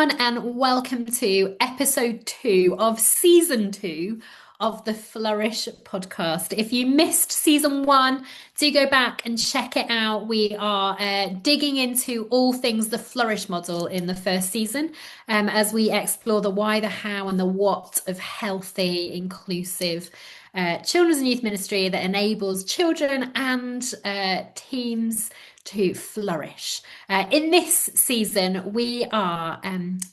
everyone, and welcome to episode 2 of season 2 of the Flourish podcast. If you missed season 1, do go back and check it out. We are digging into all things the Flourish model in the first season as we explore the why, the how, and the what of healthy, inclusive children's and youth ministry that enables children and teams to flourish. In this season, we are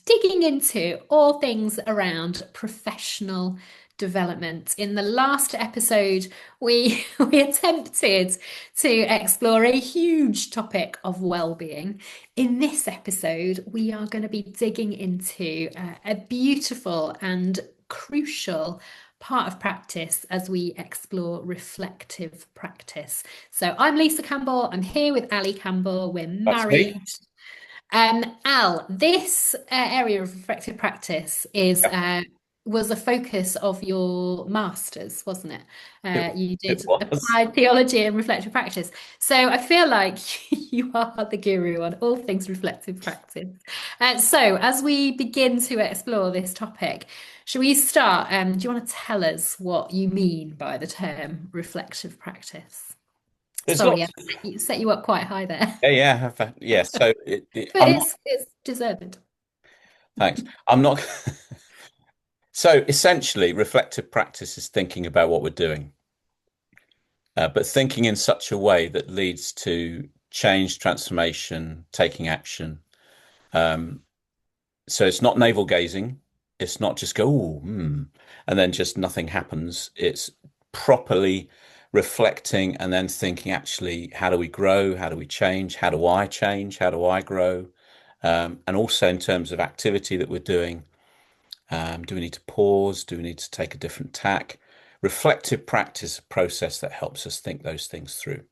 digging into all things around professional development. In the last episode, we we attempted to explore a huge topic of well-being. In this episode, we are going to be digging into a beautiful and crucial part of practice as we explore reflective practice. So I'm Lisa Campbell. I'm here with Ali Campbell. We're That's me. married. Al, this area of reflective practice is Yep. was a focus of your master's, wasn't it? It, You it did was. applied theology and reflective practice. So I feel like you are the guru on all things reflective practice. So as we begin to explore this topic, shall we start? Do you want to tell us what you mean by the term reflective practice? There's Sorry, I lots. set you up quite high there, Yeah, yeah, yeah. So but I'm not. it's deserved. Thanks. I'm not. So essentially, reflective practice is thinking about what we're doing, but thinking in such a way that leads to change, transformation, taking action. Um, so it's not navel gazing. It's not just go, "Ooh, and then just nothing happens. It's properly reflecting and then thinking, actually, how do we grow? How do we change? How do I change? How do I grow? And also in terms of activity that we're doing, do we need to pause? Do we need to take a different tack? Reflective practice, a process that helps us think those things through.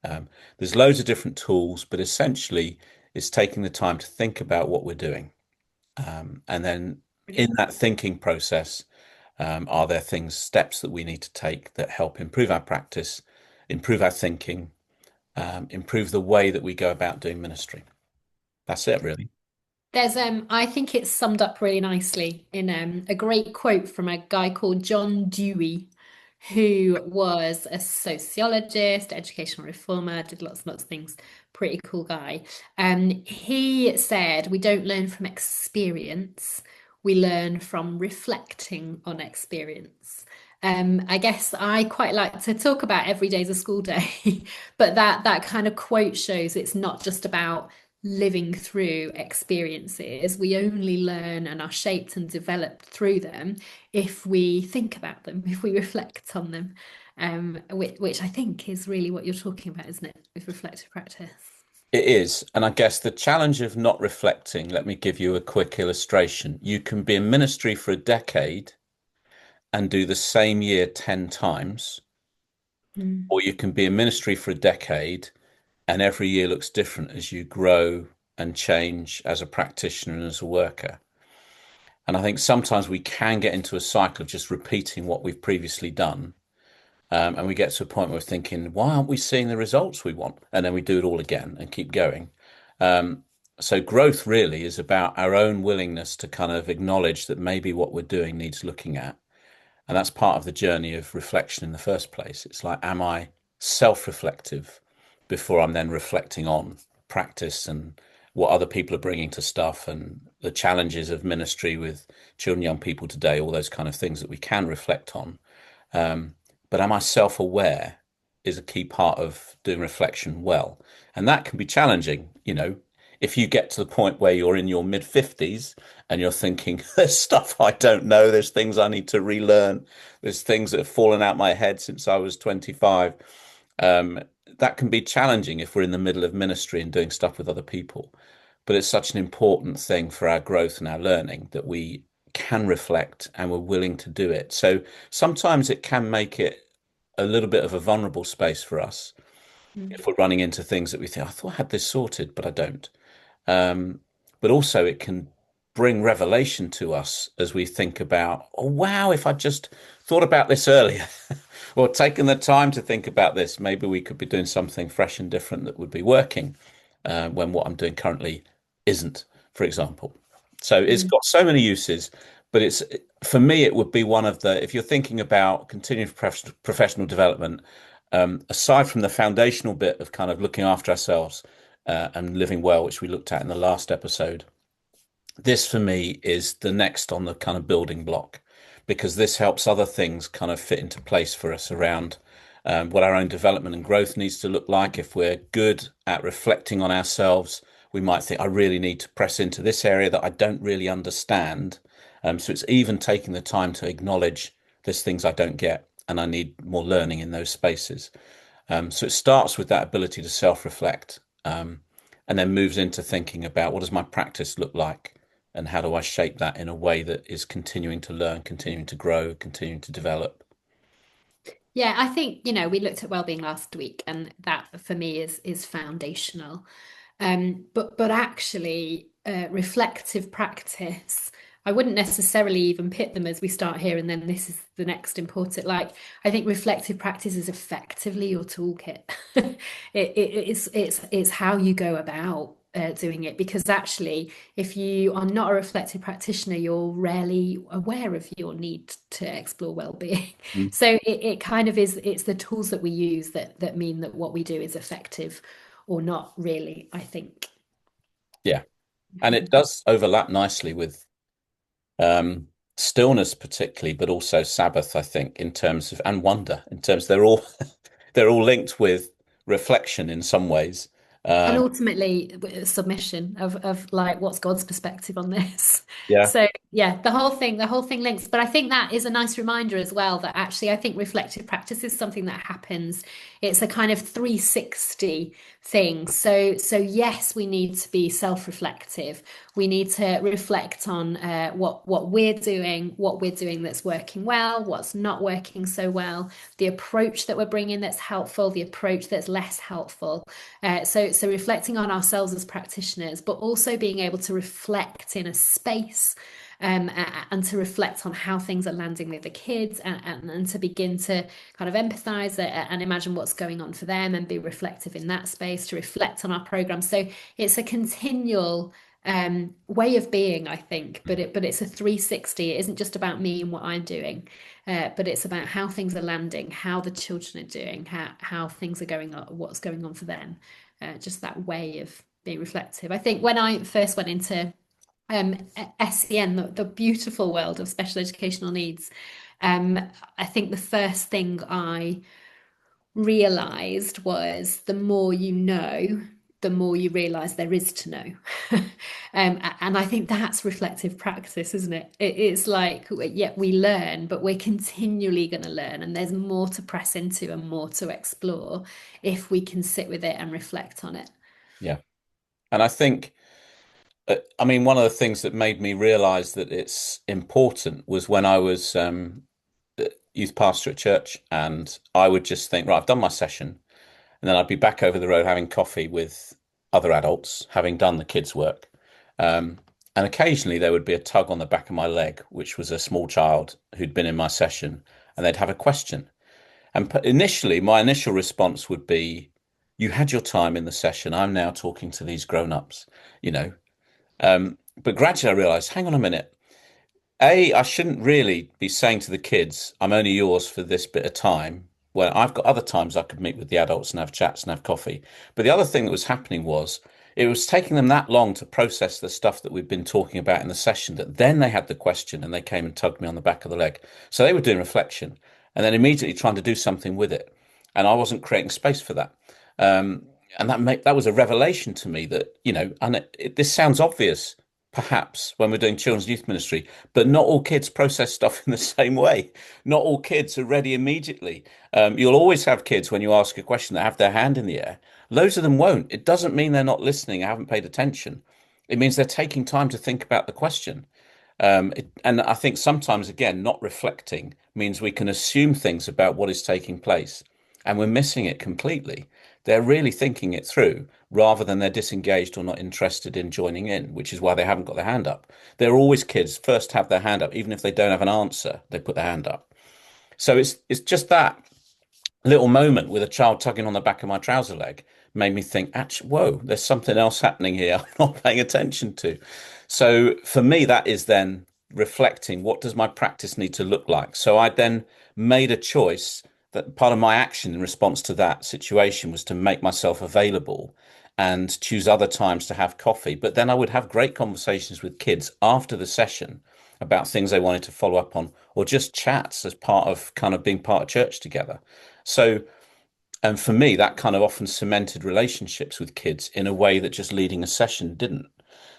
Um, there's loads of different tools, but essentially, it's taking the time to think about what we're doing. And then in Brilliant. that thinking process, are there things, steps that we need to take that help improve our practice, improve our thinking, improve the way that we go about doing ministry? That's it, really. There's I think it's summed up really nicely in a great quote from a guy called John Dewey, who was a sociologist, educational reformer, did lots and lots of things. Pretty cool guy. He said, "We don't learn from experience, we learn from reflecting on experience." I guess I quite like to talk about every day's a school day, but that kind of quote shows it's not just about living through experiences. We only learn and are shaped and developed through them if we think about them, if we reflect on them, which I think is really what you're talking about, isn't it, with reflective practice? It is. And I guess the challenge of not reflecting, let me give you a quick illustration. You can be in ministry for a decade and do the same year 10 times, Mm. or you can be in ministry for a decade and every year looks different as you grow and change as a practitioner and as a worker. And I think sometimes we can get into a cycle of just repeating what we've previously done. And we get to a point where we're thinking, why aren't we seeing the results we want? And then we do it all again and keep going. Um, so growth really is about our own willingness to kind of acknowledge that maybe what we're doing needs looking at. And that's part of the journey of reflection in the first place. It's like, am I self-reflective before I'm then reflecting on practice and what other people are bringing to stuff and the challenges of ministry with children, young people today, all those kind of things that we can reflect on. Um, but am I self-aware is a key part of doing reflection well. And that can be challenging, if you get to the point where you're in your mid 50s and you're thinking, there's stuff I don't know, there's things I need to relearn, there's things that have fallen out my head since I was 25. Um, that can be challenging if we're in the middle of ministry and doing stuff with other people. But it's such an important thing for our growth and our learning that we can reflect and we're willing to do it. So sometimes it can make it a little bit of a vulnerable space for us Mm. if we're running into things that we think, I thought I had this sorted, but I don't. Um, but also, it can bring revelation to us as we think about, oh, wow, if I just thought about this earlier or taken the time to think about this, maybe we could be doing something fresh and different that would be working when what I'm doing currently isn't, for example. So it's Mm. got so many uses, but it's for me, it would be one of the, if you're thinking about continuing professional development, aside from the foundational bit of kind of looking after ourselves and living well, which we looked at in the last episode, this for me is the next on the kind of building block because this helps other things kind of fit into place for us around what our own development and growth needs to look like. If we're good at reflecting on ourselves, we might think, I really need to press into this area that I don't really understand. So it's even taking the time to acknowledge there's things I don't get and I need more learning in those spaces. So it starts with that ability to self-reflect, and then moves into thinking about what does my practice look like, and how do I shape that in a way that is continuing to learn, continuing to grow, continuing to develop. Yeah, I think, we looked at well-being last week, and that for me is foundational. But actually, reflective practice, I wouldn't necessarily even pit them as we start here and then this is the next important. Like, I think reflective practice is effectively your toolkit. It's how you go about doing it, because actually, if you are not a reflective practitioner, you're rarely aware of your need to explore well-being. Mm. So it kind of is, it's the tools that we use that mean that what we do is effective or not really, I think. Yeah. And it does overlap nicely with um, stillness, particularly, but also Sabbath, I think, in terms of, and wonder, in terms they're all they're all linked with reflection in some ways. And Um, ultimately, submission of like, what's God's perspective on this? yeah. So yeah, the whole thing links. But I think that is a nice reminder as well that actually I think reflective practice is something that happens. It's a kind of 360 thing. So yes, we need to be self-reflective. We need to reflect on what we're doing that's working well, what's not working so well, the approach that we're bringing that's helpful, the approach that's less helpful. So reflecting on ourselves as practitioners, but also being able to reflect in a space, and to reflect on how things are landing with the kids, and to begin to kind of empathize and imagine what's going on for them and be reflective in that space, to reflect on our program. So it's a continual way of being, I think, but it's a 360. It isn't just about me and what I'm doing, but it's about how things are landing, how the children are doing, how things are going on, what's going on for them. Just that way of being reflective. I think when I first went into SEN, the beautiful world of special educational needs, um, I think the first thing I realized was the more you know, the more you realize there is to know. And I think that's reflective practice, isn't it? It's like, yeah, we learn, but we're continually going to learn, and there's more to press into and more to explore if we can sit with it and reflect on it. Yeah. And I think, I mean, one of the things that made me realize that it's important was when I was youth pastor at church, and I would just think, right, I've done my session, and then I'd be back over the road having coffee with other adults, having done the kids' work. Um, and occasionally there would be a tug on the back of my leg, which was a small child who'd been in my session, and they'd have a question. And initially, my initial response would be, you had your time in the session. I'm now talking to these grown-ups, you know. But gradually I realized, hang on a minute. I shouldn't really be saying to the kids, I'm only yours for this bit of time, where I've got other times I could meet with the adults and have chats and have coffee. But the other thing that was happening was it was taking them that long to process the stuff that we've been talking about in the session that then they had the question and they came and tugged me on the back of the leg. So they were doing reflection and then immediately trying to do something with it. And I wasn't creating space for that. And that was a revelation to me that, and this sounds obvious perhaps when we're doing children's youth ministry, but not all kids process stuff in the same way. Not all kids are ready immediately. You'll always have kids when you ask a question that have their hand in the air. Loads of them won't. It doesn't mean they're not listening, or haven't paid attention. It means they're taking time to think about the question. And I think sometimes, again, not reflecting means we can assume things about what is taking place, and we're missing it completely. They're really thinking it through rather than they're disengaged or not interested in joining in, which is why they haven't got their hand up. There are always kids first have their hand up, even if they don't have an answer, they put their hand up. So it's just that little moment with a child tugging on the back of my trouser leg made me think, actually, whoa, there's something else happening here I'm not paying attention to. So for me, that is then reflecting what does my practice need to look like. So I then made a choice that part of my action in response to that situation was to make myself available and choose other times to have coffee. But then I would have great conversations with kids after the session about things they wanted to follow up on, or just chats as part of kind of being part of church together. So, and for me, that kind of often cemented relationships with kids in a way that just leading a session didn't.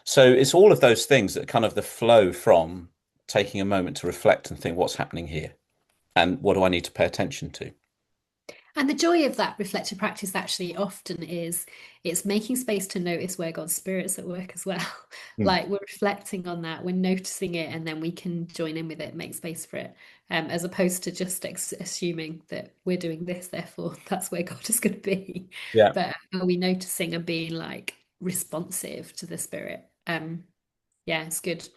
So it's all of those things that kind of the flow from taking a moment to reflect and think what's happening here and what do I need to pay attention to. And the joy of that reflective practice actually often is it's making space to notice where God's Spirit's at work as well. Mm. Like we're reflecting on that, we're noticing it, and then we can join in with it, make space for it, as opposed to just assuming that we're doing this, therefore that's where God is going to be. Yeah. But are we noticing and being like responsive to the Spirit? Yeah, it's good.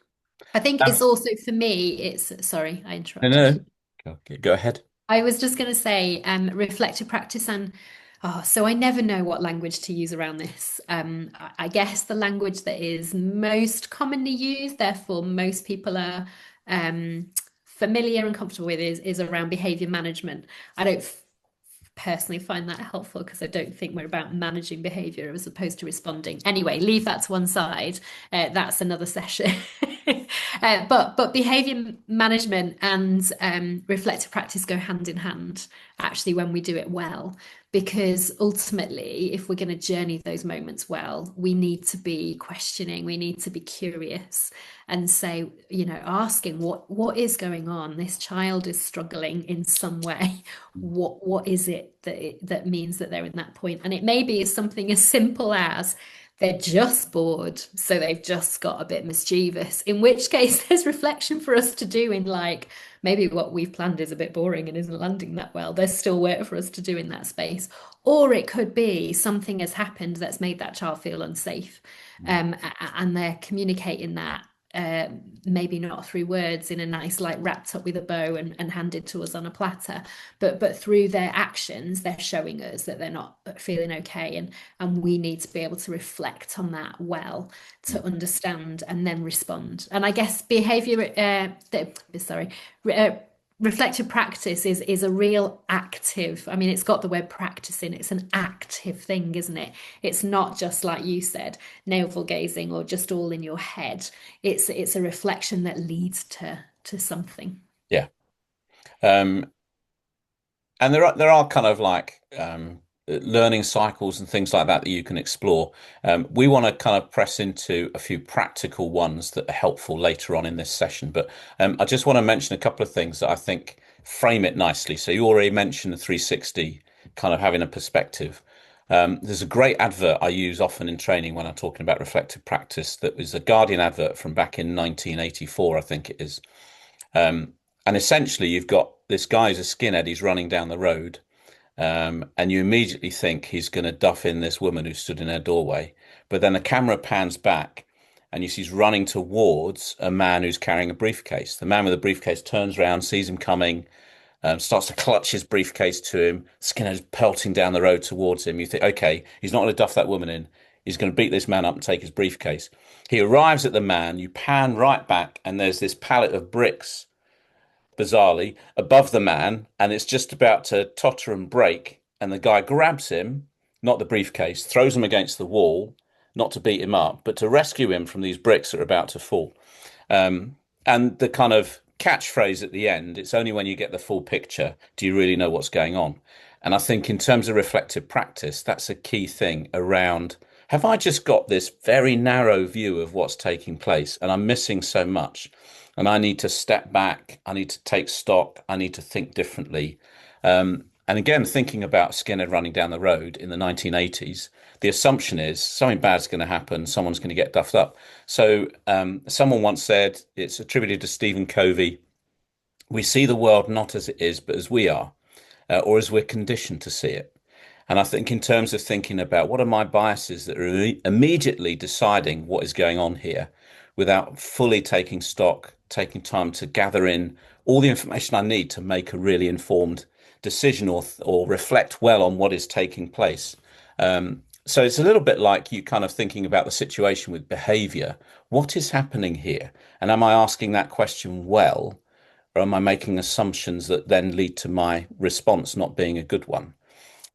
I think it's Um, also for me, it's sorry, I no, interrupted no. you. Go ahead. I was just going to say reflective practice and so I never know what language to use around this. I guess the language that is most commonly used, therefore most people are familiar and comfortable with is around behavior management. I don't personally find that helpful because I don't think we're about managing behavior as opposed to responding. Anyway, leave that to one side. That's another session. But behavior management and reflective practice go hand in hand, actually, when we do it well. Because ultimately, if we're going to journey those moments well, we need to be questioning, we need to be curious and say, asking what is going on? This child is struggling in some way. What is it that means that they're in that point? And it may be something as simple as they're just bored, so they've just got a bit mischievous, in which case there's reflection for us to do in like maybe what we've planned is a bit boring and isn't landing that well. There's still work for us to do in that space. Or it could be something has happened that's made that child feel unsafe. And they're communicating that maybe not through words in a nice like wrapped up with a bow and handed to us on a platter, but through their actions they're showing us that they're not feeling okay, and we need to be able to reflect on that well to understand and then respond. And I guess behavior sorry uh, reflective practice is a real active, I mean, it's got the word practice in, it's an active thing, isn't it? It's not just like you said, navel gazing or just all in your head. It's a reflection that leads to something. Yeah. Um, And there are kind of like learning cycles and things like that that you can explore. We want to kind of press into a few practical ones that are helpful later on in this session. But I just want to mention a couple of things that I think frame it nicely. So you already mentioned the 360, kind of having a perspective. There's a great advert I use often in training when I'm talking about reflective practice that was a Guardian advert from back in 1984, I think it is. Um, and essentially, you've got this guy who's a skinhead, he's running down the road, and you immediately think he's going to duff in this woman who stood in her doorway. But then the camera pans back, and you see he's running towards a man who's carrying a briefcase. The man with the briefcase turns around, sees him coming, starts to clutch his briefcase to him. Skinner's pelting down the road towards him. You think, okay, he's not going to duff that woman in. He's going to beat this man up and take his briefcase. He arrives at the man. You pan right back, and there's this pallet of bricks, bizarrely, above the man, and it's just about to totter and break. And the guy grabs him, not the briefcase, throws him against the wall, not to beat him up, but to rescue him from these bricks that are about to fall. And the kind of catchphrase at the end, it's only when you get the full picture do you really know what's going on. And I think in terms of reflective practice, that's a key thing around have I just got this very narrow view of what's taking place and I'm missing so much? And I need to step back, I need to take stock, I need to think differently. And again, thinking about Skinner running down the road in the 1980s, the assumption is something bad's going to happen, someone's going to get duffed up. So someone once said, it's attributed to Stephen Covey, we see the world not as it is, but as we are, or as we're conditioned to see it. And I think in terms of thinking about what are my biases that are immediately deciding what is going on here without fully taking stock, taking time to gather in all the information I need to make a really informed decision or reflect well on what is taking place. So it's a little bit like you kind of thinking about the situation with behavior. What is happening here? And am I asking that question well, or am I making assumptions that then lead to my response not being a good one?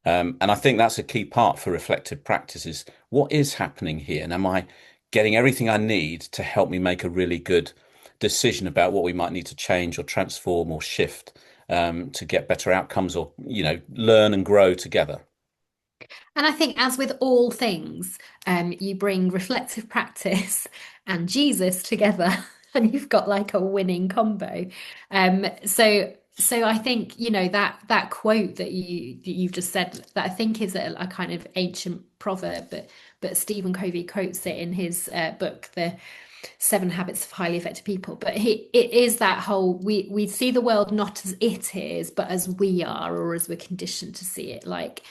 And I think that's a key part for reflective practice is what is happening here? And am I getting everything I need to help me make a really good decision about what we might need to change or transform or shift to get better outcomes or, learn and grow together? And I think, as with all things, you bring reflective practice and Jesus together, and you've got like a winning combo. So I think that quote that you've just said, that I think is a kind of ancient proverb, but Stephen Covey quotes it in his book, The Seven Habits of Highly Effective People. But it is that whole, we see the world not as it is, but as we are, or as we're conditioned to see it, like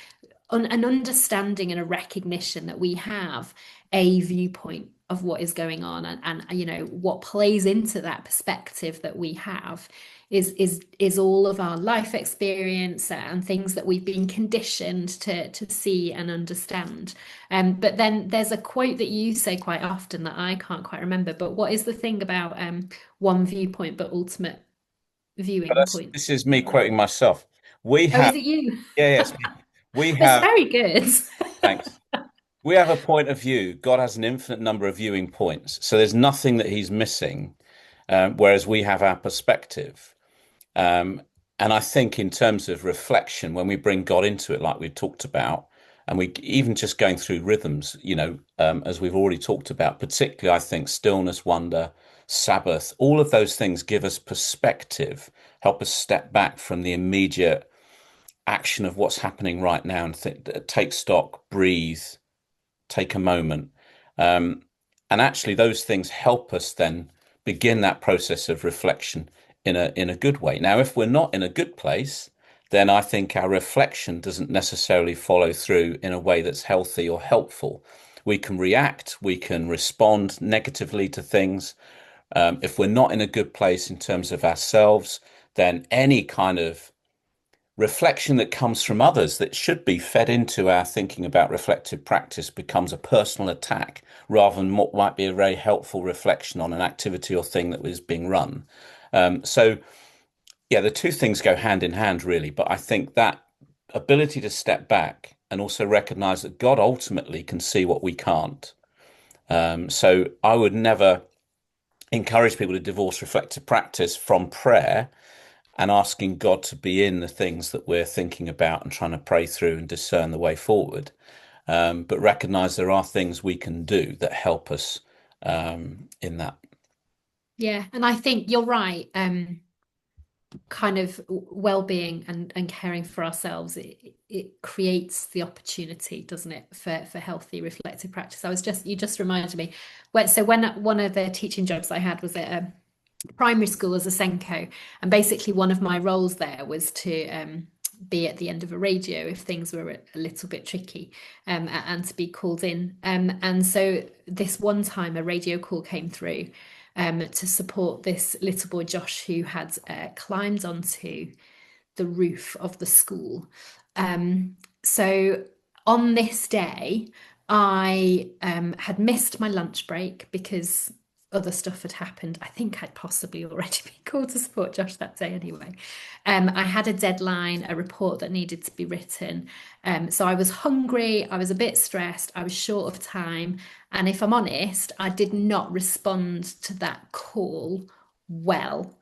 an understanding and a recognition that we have a viewpoint of what is going on, and what plays into that perspective that we have is all of our life experience and things that we've been conditioned to see and understand. But then there's a quote that you say quite often that I can't quite remember, but what is the thing about one viewpoint but ultimate But viewing point? this is me quoting myself. We Oh, have, is it you? yeah, yes, we It's have, very good. thanks. We have a point of view. God has an infinite number of viewing points. So there's nothing that he's missing, whereas we have our perspective. Um, and I think in terms of reflection, when we bring God into it, like we've talked about, and we even just going through rhythms, as we've already talked about, particularly I think stillness, wonder, Sabbath, all of those things give us perspective, help us step back from the immediate action of what's happening right now and take stock, breathe, take a moment. Um, and actually, those things help us then begin that process of reflection in a good way. Now, if we're not in a good place, then I think our reflection doesn't necessarily follow through in a way that's healthy or helpful. We can react, we can respond negatively to things. If we're not in a good place in terms of ourselves, then any kind of reflection that comes from others that should be fed into our thinking about reflective practice becomes a personal attack rather than what might be a very helpful reflection on an activity or thing that was being run. So, yeah, the two things go hand in hand, really. But I think that ability to step back and also recognize that God ultimately can see what we can't. So I would never encourage people to divorce reflective practice from prayer and asking God to be in the things that we're thinking about and trying to pray through and discern the way forward. But recognize there are things we can do that help us in that. Yeah, and I think you're right. Kind of well-being and caring for ourselves, it creates the opportunity, doesn't it, for healthy reflective practice. You just reminded me. When one of the teaching jobs I had was at a primary school as a Senko, and basically one of my roles there was to be at the end of a radio if things were a little bit tricky, and to be called in. And so this one time a radio call came through to support this little boy Josh, who had climbed onto the roof of the school. So on this day, I had missed my lunch break because other stuff had happened. I think I'd possibly already been called to support Josh that day anyway. I had a deadline, a report that needed to be written. So I was hungry, I was a bit stressed, I was short of time. And if I'm honest, I did not respond to that call well.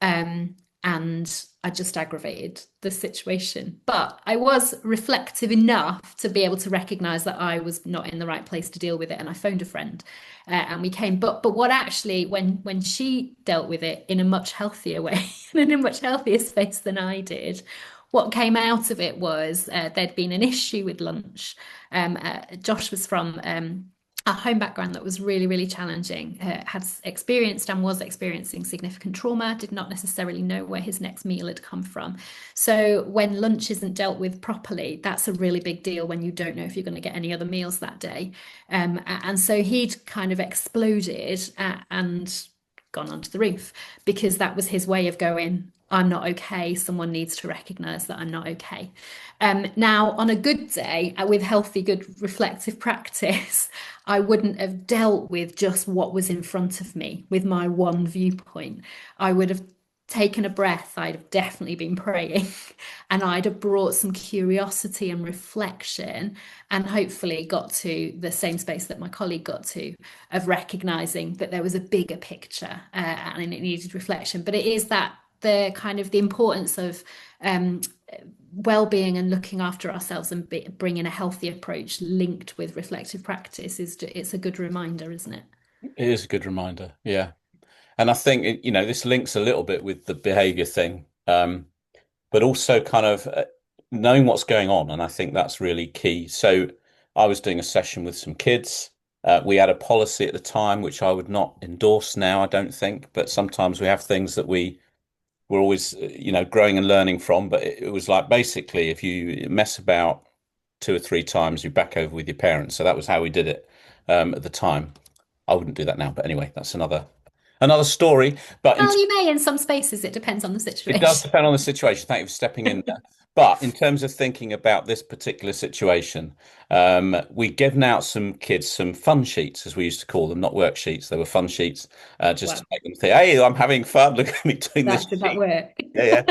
Um, and I just aggravated the situation. But I was reflective enough to be able to recognize that I was not in the right place to deal with it, and I phoned a friend, and we came. But what actually, when she dealt with it in a much healthier way, in a much healthier space than I did, what came out of it was there'd been an issue with lunch. Josh was from a home background that was really, really challenging, had experienced and was experiencing significant trauma, did not necessarily know where his next meal had come from. So when lunch isn't dealt with properly, that's a really big deal when you don't know if you're going to get any other meals that day. And so he'd kind of exploded and gone onto the roof because that was his way of going, I'm not okay. Someone needs to recognize that I'm not okay. Now, on a good day, with healthy, good reflective practice, I wouldn't have dealt with just what was in front of me with my one viewpoint. I would have taken a breath. I'd have definitely been praying, and I'd have brought some curiosity and reflection, and hopefully got to the same space that my colleague got to, of recognizing that there was a bigger picture, and it needed reflection. But it is that the kind of the importance of um, well-being and looking after ourselves and bringing a healthy approach linked with reflective practice it's a good reminder, isn't it? It is a good reminder. Yeah. And I think, this links a little bit with the behavior thing, but also kind of knowing what's going on. And I think that's really key. So I was doing a session with some kids. We had a policy at the time, which I would not endorse now, I don't think, but sometimes we have things that we're always, growing and learning from. But it was like basically, if you mess about two or three times, you're back over with your parents. So that was how we did it at the time. I wouldn't do that now, but anyway, that's another story. But Well, you may in some spaces. It depends on the it does situation. depend on the situation. Thank you for stepping in there. But in terms of thinking about this particular situation, we'd given out some kids some fun sheets, as we used to call them, not worksheets. They were fun sheets, just to Well, make them think, "Hey, I'm having fun. Look at me doing this did that sheet." work? Yeah,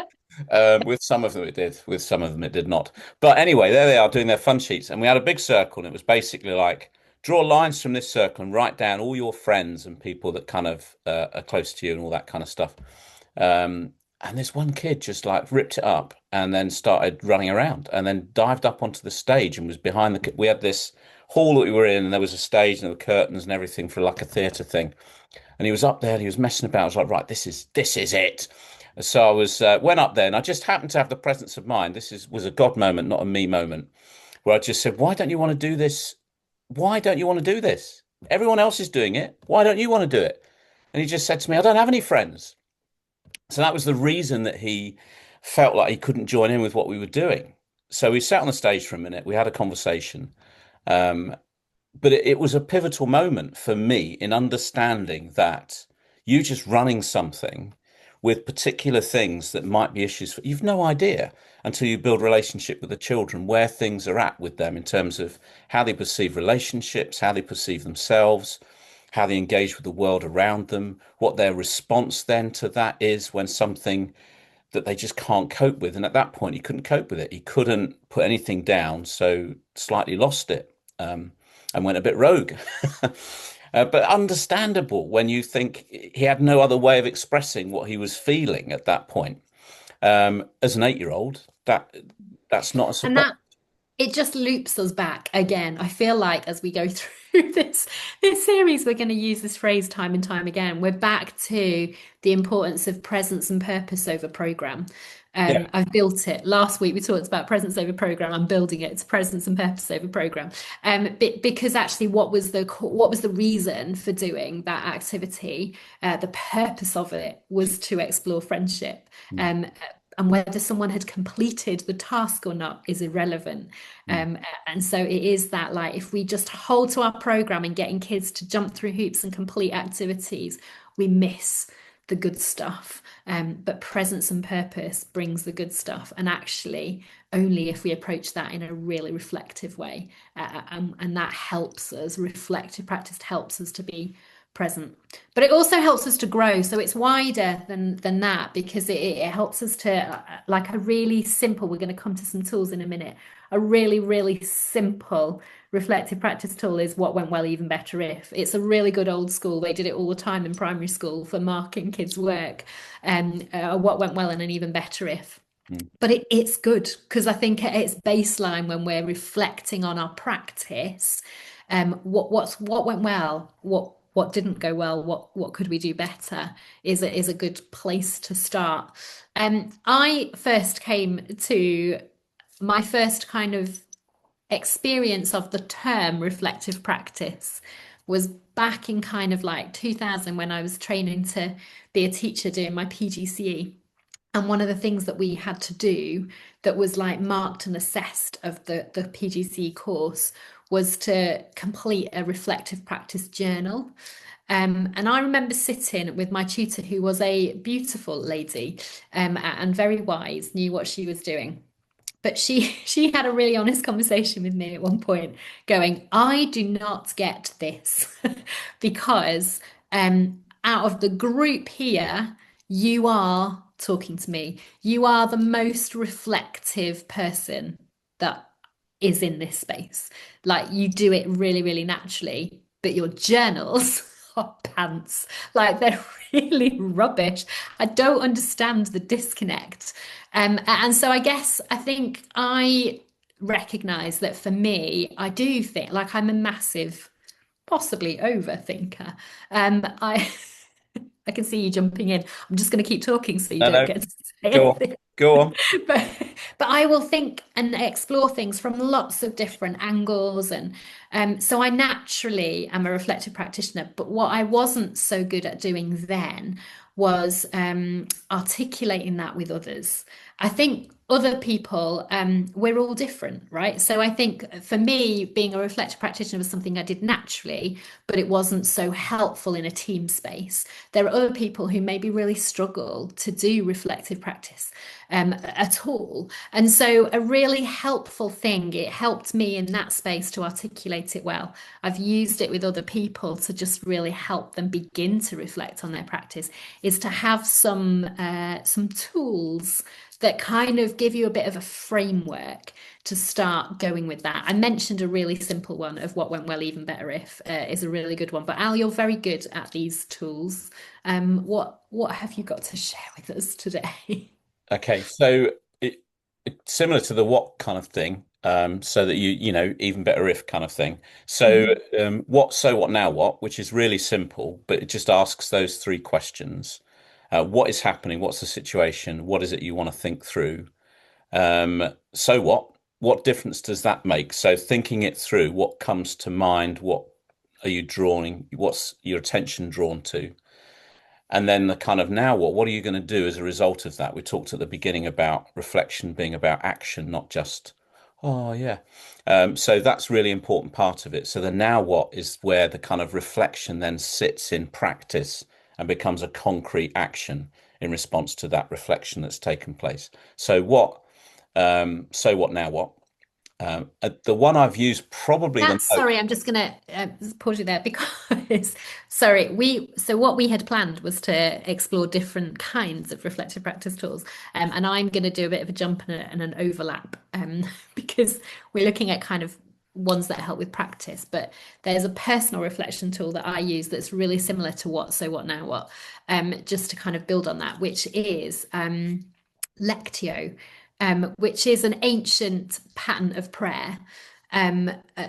yeah. With some of them it did, with some of them it did not. But anyway, there they are doing their fun sheets, and we had a big circle, and it was basically like draw lines from this circle and write down all your friends and people that kind of are close to you and all that kind of stuff. And this one kid just like ripped it up and then started running around and then dived up onto the stage and was behind the. We had this hall that we were in, and there was a stage and there were curtains and everything for like a theatre thing. And he was up there and he was messing about. I was like, right, this is it. So I was went up there and I just happened to have the presence of mind. Was a God moment, not a me moment, where I just said, why don't you want to do this? Why don't you want to do this? Everyone else is doing it. Why don't you want to do it? And he just said to me, I don't have any friends. So that was the reason that he felt like he couldn't join in with what we were doing. So we sat on the stage for a minute. We had a conversation. Um, but it was a pivotal moment for me in understanding that you just running something with particular things that might be issues for you've no idea until you build relationship with the children where things are at with them in terms of how they perceive relationships, how they perceive themselves, how they engage with the world around them, what their response then to that is when something that they just can't cope with. And at that point, he couldn't cope with it. He couldn't put anything down, so slightly lost it, and went a bit rogue. But understandable when you think he had no other way of expressing what he was feeling at that point. As an 8-year-old, that's not a And surprise. that it just loops us back again. I feel like as we go through this series, we're going to use this phrase time and time again. We're back to the importance of presence and purpose over program. Yeah. I've built it. Last week we talked about presence over program. I'm building it. It's presence and purpose over program. Because actually, what was the reason for doing that activity? The purpose of it was to explore friendship. Mm, Um, and whether someone had completed the task or not is irrelevant. mm, And so it is that, like, if we just hold to our program and getting kids to jump through hoops and complete activities, we miss the good stuff. But presence and purpose brings the good stuff. And actually, only if we approach that in a really reflective way. And that helps us, reflective practice helps us to be present. But it also helps us to grow. So it's wider than that because it helps us to like a really simple, we're going to come to some tools in a minute. A really, really simple reflective practice tool is what went well, even better if. It's a really good old school. They did it all the time in primary school for marking kids' work. And what went well and an even better if. mm, But it's good because I think at its baseline when we're reflecting on our practice, what went well, what didn't go well, what could we do better is a good place to start. I first came to my first kind of experience of the term reflective practice was back in kind of like 2000 when I was training to be a teacher doing my PGCE. And one of the things that we had to do that was like marked and assessed of the PGCE course was to complete a reflective practice journal. And I remember sitting with my tutor, who was a beautiful lady, and very wise, knew what she was doing. But she had a really honest conversation with me at one point, going, I do not get this because out of the group here, you are talking to me. You are the most reflective person that is in this space. Like you do it really, really naturally, but your journals are pants. Like they're really rubbish. I don't understand the disconnect. And so I think I recognize that for me, I do think like I'm a massive, possibly overthinker. I I can see you jumping in. I'm just going to keep talking so you No, don't no, get to say go on, anything. go on. But but I will think and explore things from lots of different angles, and so I naturally am a reflective practitioner. But what I wasn't so good at doing then was articulating that with others. I think other people, we're all different, right? So I think for me, being a reflective practitioner was something I did naturally, but it wasn't so helpful in a team space. There are other people who maybe really struggle to do reflective practice at all. And so, a really helpful thing, it helped me in that space to articulate it well. I've used it with other people to just really help them begin to reflect on their practice, is to have some tools that kind of give you a bit of a framework to start going with that. I mentioned a really simple one of what went well, even better if is a really good one. But Al, you're very good at these tools. What have you got to share with us today? Okay, so similar to the what kind of thing, so that you know, even better if kind of thing. So Mhm. what now what, which is really simple, but it just asks those three questions. What is happening? What's the situation? What is it you want to think through? So what difference does that make? So thinking it through, what comes to mind? What are you drawing? What's your attention drawn to? And then the kind of now what are you going to do as a result of that? We talked at the beginning about reflection being about action, not just, oh, yeah. So that's really important part of it. So the now what is where the kind of reflection then sits in practice and becomes a concrete action in response to that reflection that's taken place. So what now what? The one I've used probably the That's most. sorry, I'm just gonna pause you there because sorry, what we had planned was to explore different kinds of reflective practice tools, and I'm gonna do a bit of a jump and an overlap, because we're looking at kind of ones that help with practice, but there's a personal reflection tool that I use that's really similar to what now what, just to kind of build on that, which is Lectio, which is an ancient pattern of prayer, um, uh,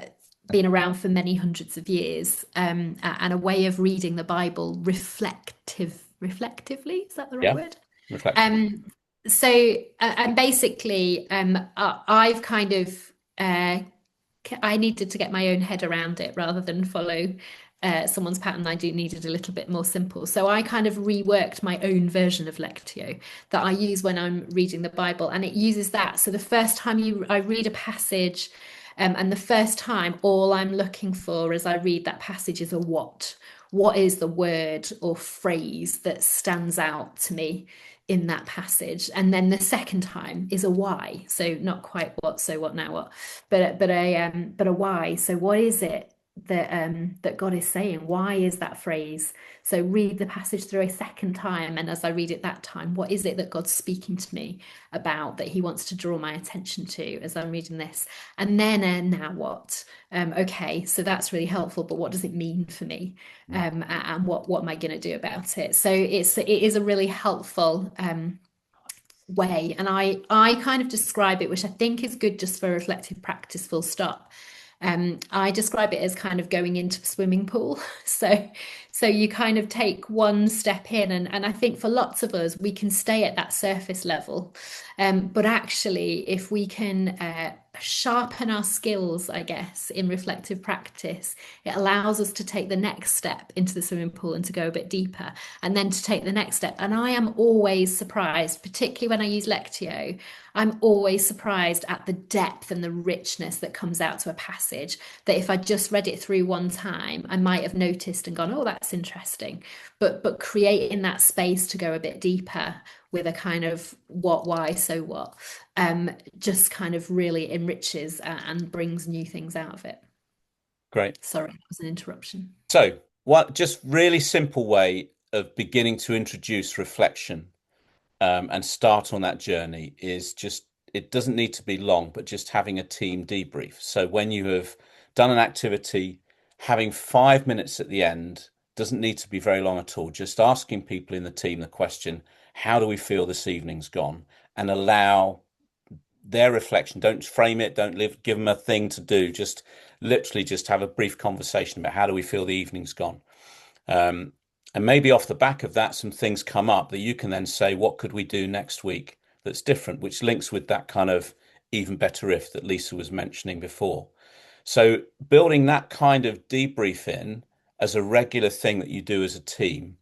been around for many hundreds of years, and a way of reading the Bible reflectively. Is that the right Yeah, word? reflective. Um, so, and basically, I've kind of I needed to get my own head around it rather than follow someone's pattern. I do needed a little bit more simple. So I kind of reworked my own version of Lectio that I use when I'm reading the Bible, and it uses that. So the first time I read a passage, and the first time, all I'm looking for as I read that passage is a what. What is the word or phrase that stands out to me in that passage? And then the second time is a why. So not quite what, so what now what, but a why. So what is it that God is saying? Why is that phrase? So read the passage through a second time, and as I read it that time, what is it that God's speaking to me about that He wants to draw my attention to as I'm reading this? And then now what? Okay, so that's really helpful, but what does it mean for me? And what am I going to do about it? So it is a really helpful way. And I kind of describe it, which I think is good just for reflective practice, full stop. I describe it as kind of going into a swimming pool. So you kind of take one step in, and I think for lots of us, we can stay at that surface level. But actually, if we can sharpen our skills, I guess, in reflective practice. It allows us to take the next step into the swimming pool and to go a bit deeper, and then to take the next step. And I am always surprised, particularly when I use Lectio, I'm always surprised at the depth and the richness that comes out to a passage that if I just read it through one time, I might have noticed and gone, oh, that's interesting. But creating that space to go a bit deeper with a kind of what, why, so what, just kind of really enriches and brings new things out of it. Great. Sorry, that was an interruption. So, what just really simple way of beginning to introduce reflection and start on that journey is just it doesn't need to be long, but just having a team debrief. So when you have done an activity, having 5 minutes at the end doesn't need to be very long at all. Just asking people in the team the question, how do we feel this evening's gone? And allow their reflection. Don't frame it, don't give them a thing to do. Just literally just have a brief conversation about how do we feel the evening's gone. Um, and maybe off the back of that, some things come up that you can then say, what could we do next week that's different, which links with that kind of even better if that Lisa was mentioning before. So building that kind of debrief in as a regular thing that you do as a team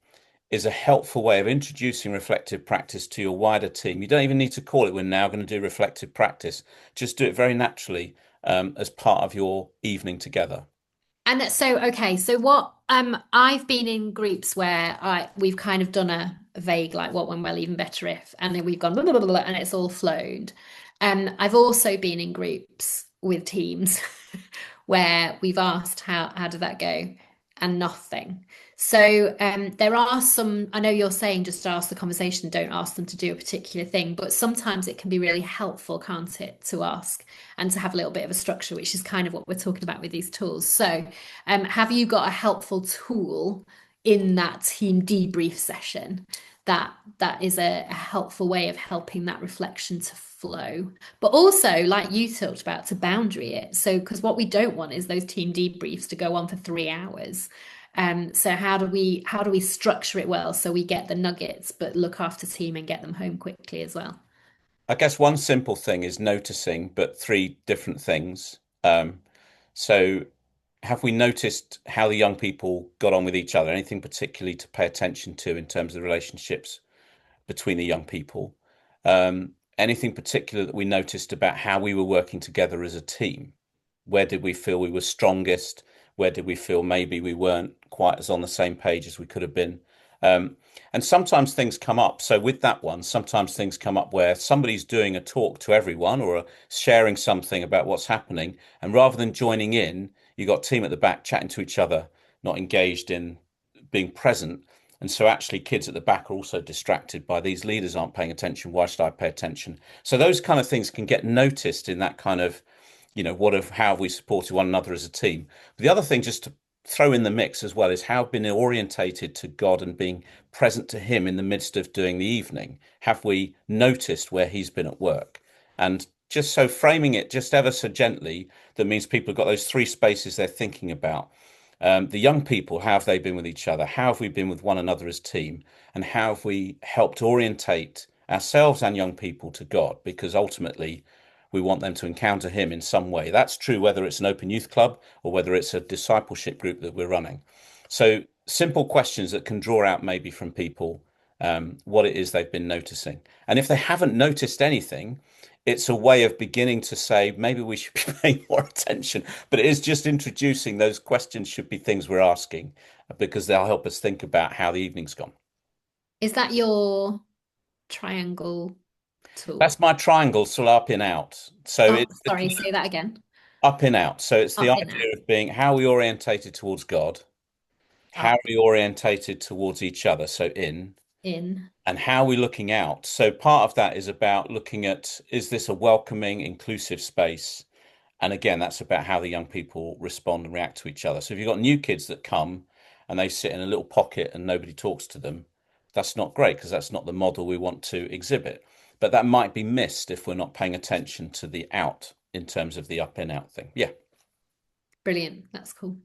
is a helpful way of introducing reflective practice to your wider team. You don't even need to call it, we're now going to do reflective practice. Just do it very naturally as part of your evening together. And so, okay, so what I've been in groups where we've kind of done a vague like what went well, even better if, and then we've gone blah, blah, blah, blah, and it's all flowed. I've also been in groups with teams where we've asked how did that go, and nothing. So there are some, I know you're saying just ask the conversation, don't ask them to do a particular thing, but sometimes it can be really helpful, can't it, to ask and to have a little bit of a structure, which is kind of what we're talking about with these tools. So have you got a helpful tool in that team debrief session that is a helpful way of helping that reflection to flow, but also like you talked about to boundary it? So because what we don't want is those team debriefs to go on for 3 hours. So how do we structure it well so we get the nuggets but look after team and get them home quickly as well? I guess one simple thing is noticing, but three different things. So, have we noticed how the young people got on with each other? Anything particularly to pay attention to in terms of the relationships between the young people? Anything particular that we noticed about how we were working together as a team? Where did we feel we were strongest? Where did we feel maybe we weren't quite as on the same page as we could have been? Um, and sometimes things come up. So with that one, sometimes things come up where somebody's doing a talk to everyone or sharing something about what's happening. And rather than joining in, you got team at the back chatting to each other, not engaged in being present. And so actually kids at the back are also distracted by these leaders aren't paying attention. Why should I pay attention? So those kind of things can get noticed in that kind of, how have we supported one another as a team? But the other thing, just to throw in the mix as well, is how been orientated to God and being present to Him in the midst of doing the evening. Have we noticed where He's been at work? And just so framing it just ever so gently, that means people have got those three spaces they're thinking about. The young people, how have they been with each other? How have we been with one another as team? And how have we helped orientate ourselves and young people to God? Because ultimately, we want them to encounter Him in some way. That's true whether it's an open youth club or whether it's a discipleship group that we're running. So simple questions that can draw out maybe from people what it is they've been noticing. And if they haven't noticed anything, it's a way of beginning to say maybe we should be paying more attention. But it is just introducing those questions should be things we're asking because they'll help us think about how the evening's gone. Is that your triangle tool? That's my triangle, so up in out. So Oh, it's sorry, say that again. up in out. So it's the Up and out, idea of being how we orientated towards God, how up, we orientated towards each other, so in, in. and how we're looking out. So part of that is about looking at is this a welcoming, inclusive space? And again, that's about how the young people respond and react to each other. So if you've got new kids that come and they sit in a little pocket and nobody talks to them, that's not great because that's not the model we want to exhibit. But that might be missed if we're not paying attention to the out in terms of the up in out thing. Yeah. Brilliant. That's cool.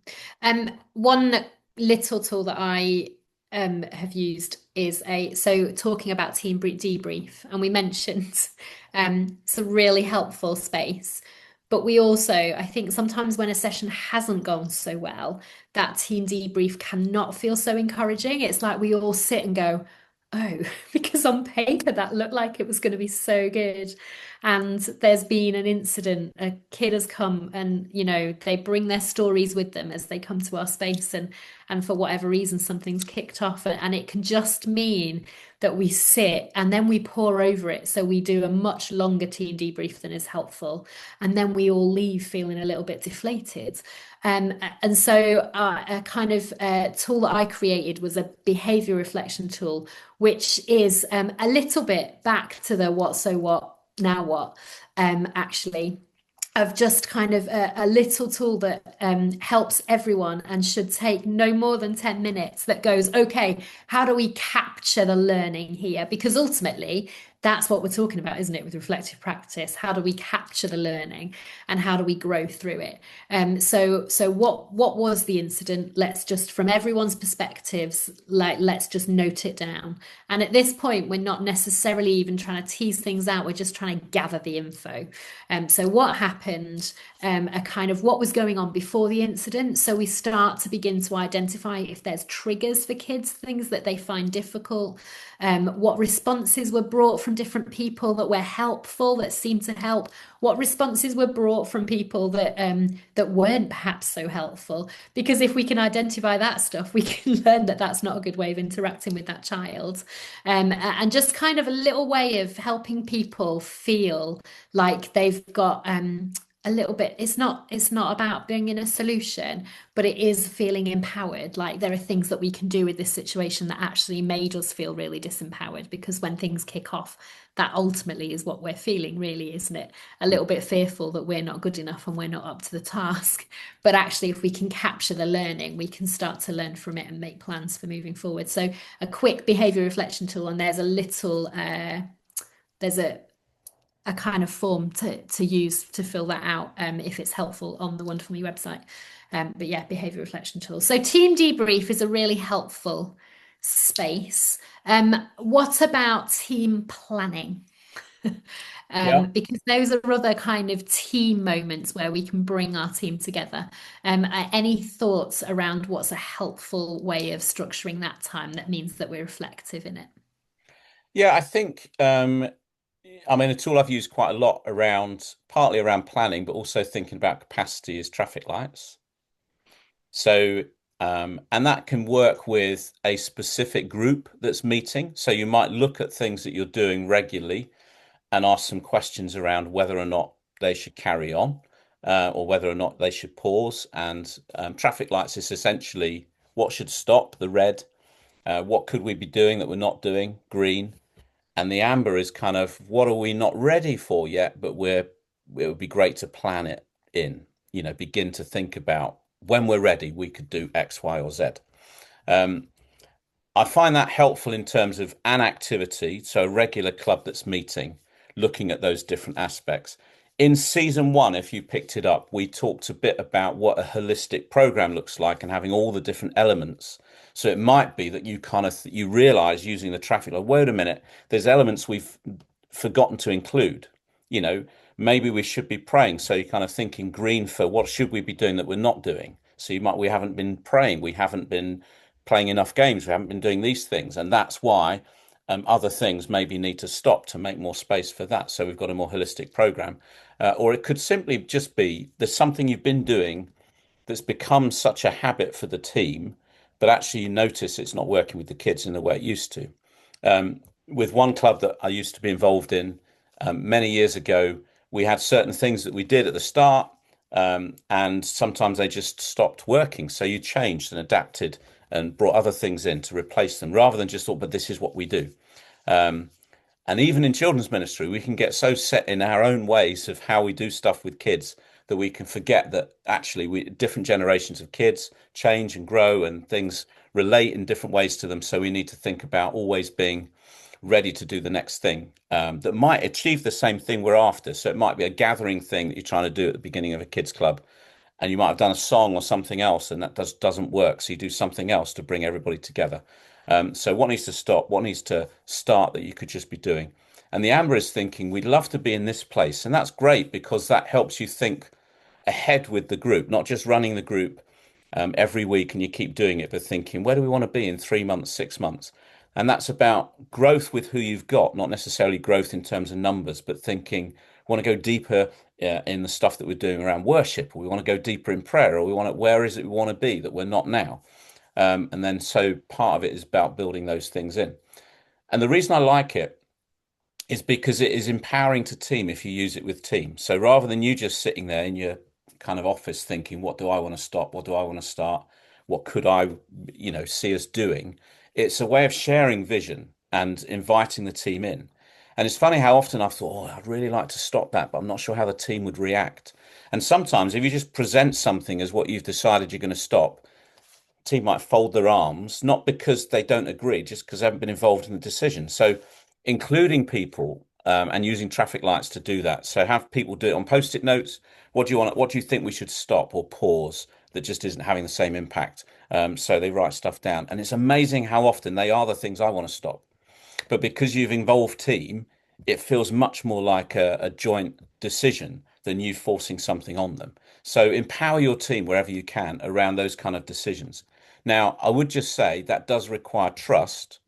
One little tool that I have used is so talking about team debrief, and we mentioned some really helpful space. But we also, I think sometimes when a session hasn't gone so well, that team debrief cannot feel so encouraging. It's like we all sit and go, oh, because on paper that looked like it was going to be so good. And there's been an incident, a kid has come and, they bring their stories with them as they come to our space and for whatever reason something's kicked off and it can just mean that we sit and then we pour over it. So we do a much longer team debrief than is helpful. And then we all leave feeling a little bit deflated. And so a kind of tool that I created was a behavior reflection tool, which is a little bit back to the what, so what, now what, actually of just kind of a little tool that helps everyone and should take no more than 10 minutes that goes, okay, how do we capture the learning here? Because ultimately, that's what we're talking about, isn't it, with reflective practice? How do we capture the learning and how do we grow through it? So what was the incident? Let's just, from everyone's perspectives, let's just note it down. And at this point, we're not necessarily even trying to tease things out. We're just trying to gather the info. So what happened, a kind of what was going on before the incident. So we start to begin to identify if there's triggers for kids, things that they find difficult, what responses were brought from different people that were helpful, that seemed to help, what responses were brought from people that weren't perhaps so helpful. Because if we can identify that stuff, we can learn that that's not a good way of interacting with that child. And just kind of a little way of helping people feel like they've got a little bit, it's not about bringing a solution, but it is feeling empowered. Like there are things that we can do with this situation that actually made us feel really disempowered, because when things kick off, that ultimately is what we're feeling, really, isn't it? A little bit fearful that we're not good enough and we're not up to the task. But actually, if we can capture the learning, we can start to learn from it and make plans for moving forward. So a quick behavior reflection tool, and there's a kind of form to use to fill that out, if it's helpful, on the Wonderful Me website. But yeah, behavior reflection tools. So team debrief is a really helpful space. What about team planning? Yeah. Because those are other kind of team moments where we can bring our team together. Any thoughts around what's a helpful way of structuring that time that means that we're reflective in it? Yeah, I think I mean a tool I've used quite a lot around partly around planning, but also thinking about capacity is traffic lights. So and that can work with a specific group that's meeting. So you might look at things that you're doing regularly and ask some questions around whether or not they should carry on, or whether or not they should pause. And traffic lights is essentially what should stop, the red, what could we be doing that we're not doing, green, and the amber is kind of what are we not ready for yet, but it would be great to plan it in, begin to think about when we're ready, we could do X, Y, or Z. Um, I find that helpful in terms of an activity, so a regular club that's meeting, looking at those different aspects. In season one, if you picked it up, we talked a bit about what a holistic program looks like and having all the different elements. So it might be that you realize using the traffic light, wait a minute, there's elements we've forgotten to include. You know, maybe we should be praying. So you're kind of thinking green for what should we be doing that we're not doing. So we haven't been praying, we haven't been playing enough games. We haven't been doing these things, and that's why other things maybe need to stop to make more space for that. So we've got a more holistic program, or it could simply just be there's something you've been doing that's become such a habit for the team, but actually you notice it's not working with the kids in the way it used to. With one club that I used to be involved in many years ago, we had certain things that we did at the start, and sometimes they just stopped working. So you changed and adapted and brought other things in to replace them rather than just thought, but this is what we do. And even in children's ministry, we can get so set in our own ways of how we do stuff with kids that we can forget that actually different generations of kids change and grow and things relate in different ways to them. So we need to think about always being ready to do the next thing that might achieve the same thing we're after. So it might be a gathering thing that you're trying to do at the beginning of a kids club, and you might have done a song or something else, and that doesn't work. So you do something else to bring everybody together. So what needs to stop? What needs to start that you could just be doing? And the amber is thinking, we'd love to be in this place. And that's great because that helps you think ahead with the group, not just running the group every week and you keep doing it, but thinking, where do we want to be in 3 months, 6 months? And that's about growth with who you've got, not necessarily growth in terms of numbers, but thinking, we want to go deeper in the stuff that we're doing around worship, or we want to go deeper in prayer, or we want to, where is it we want to be that we're not now? And then so part of it is about building those things in. And the reason I like it is because it is empowering to team if you use it with team. So rather than you just sitting there in your kind of office thinking, what do I want to stop? What do I want to start? What could I, see us doing? It's a way of sharing vision and inviting the team in. And it's funny how often I've thought, oh, I'd really like to stop that, but I'm not sure how the team would react. And sometimes if you just present something as what you've decided you're going to stop, team might fold their arms, not because they don't agree, just because they haven't been involved in the decision. So including people and using traffic lights to do that. So have people do it on post-it notes. What do you want? What do you think we should stop or pause that just isn't having the same impact? So they write stuff down. And it's amazing how often they are the things I want to stop. But because you've involved team, it feels much more like a joint decision than you forcing something on them. So empower your team wherever you can around those kind of decisions. Now, I would just say that does require trust,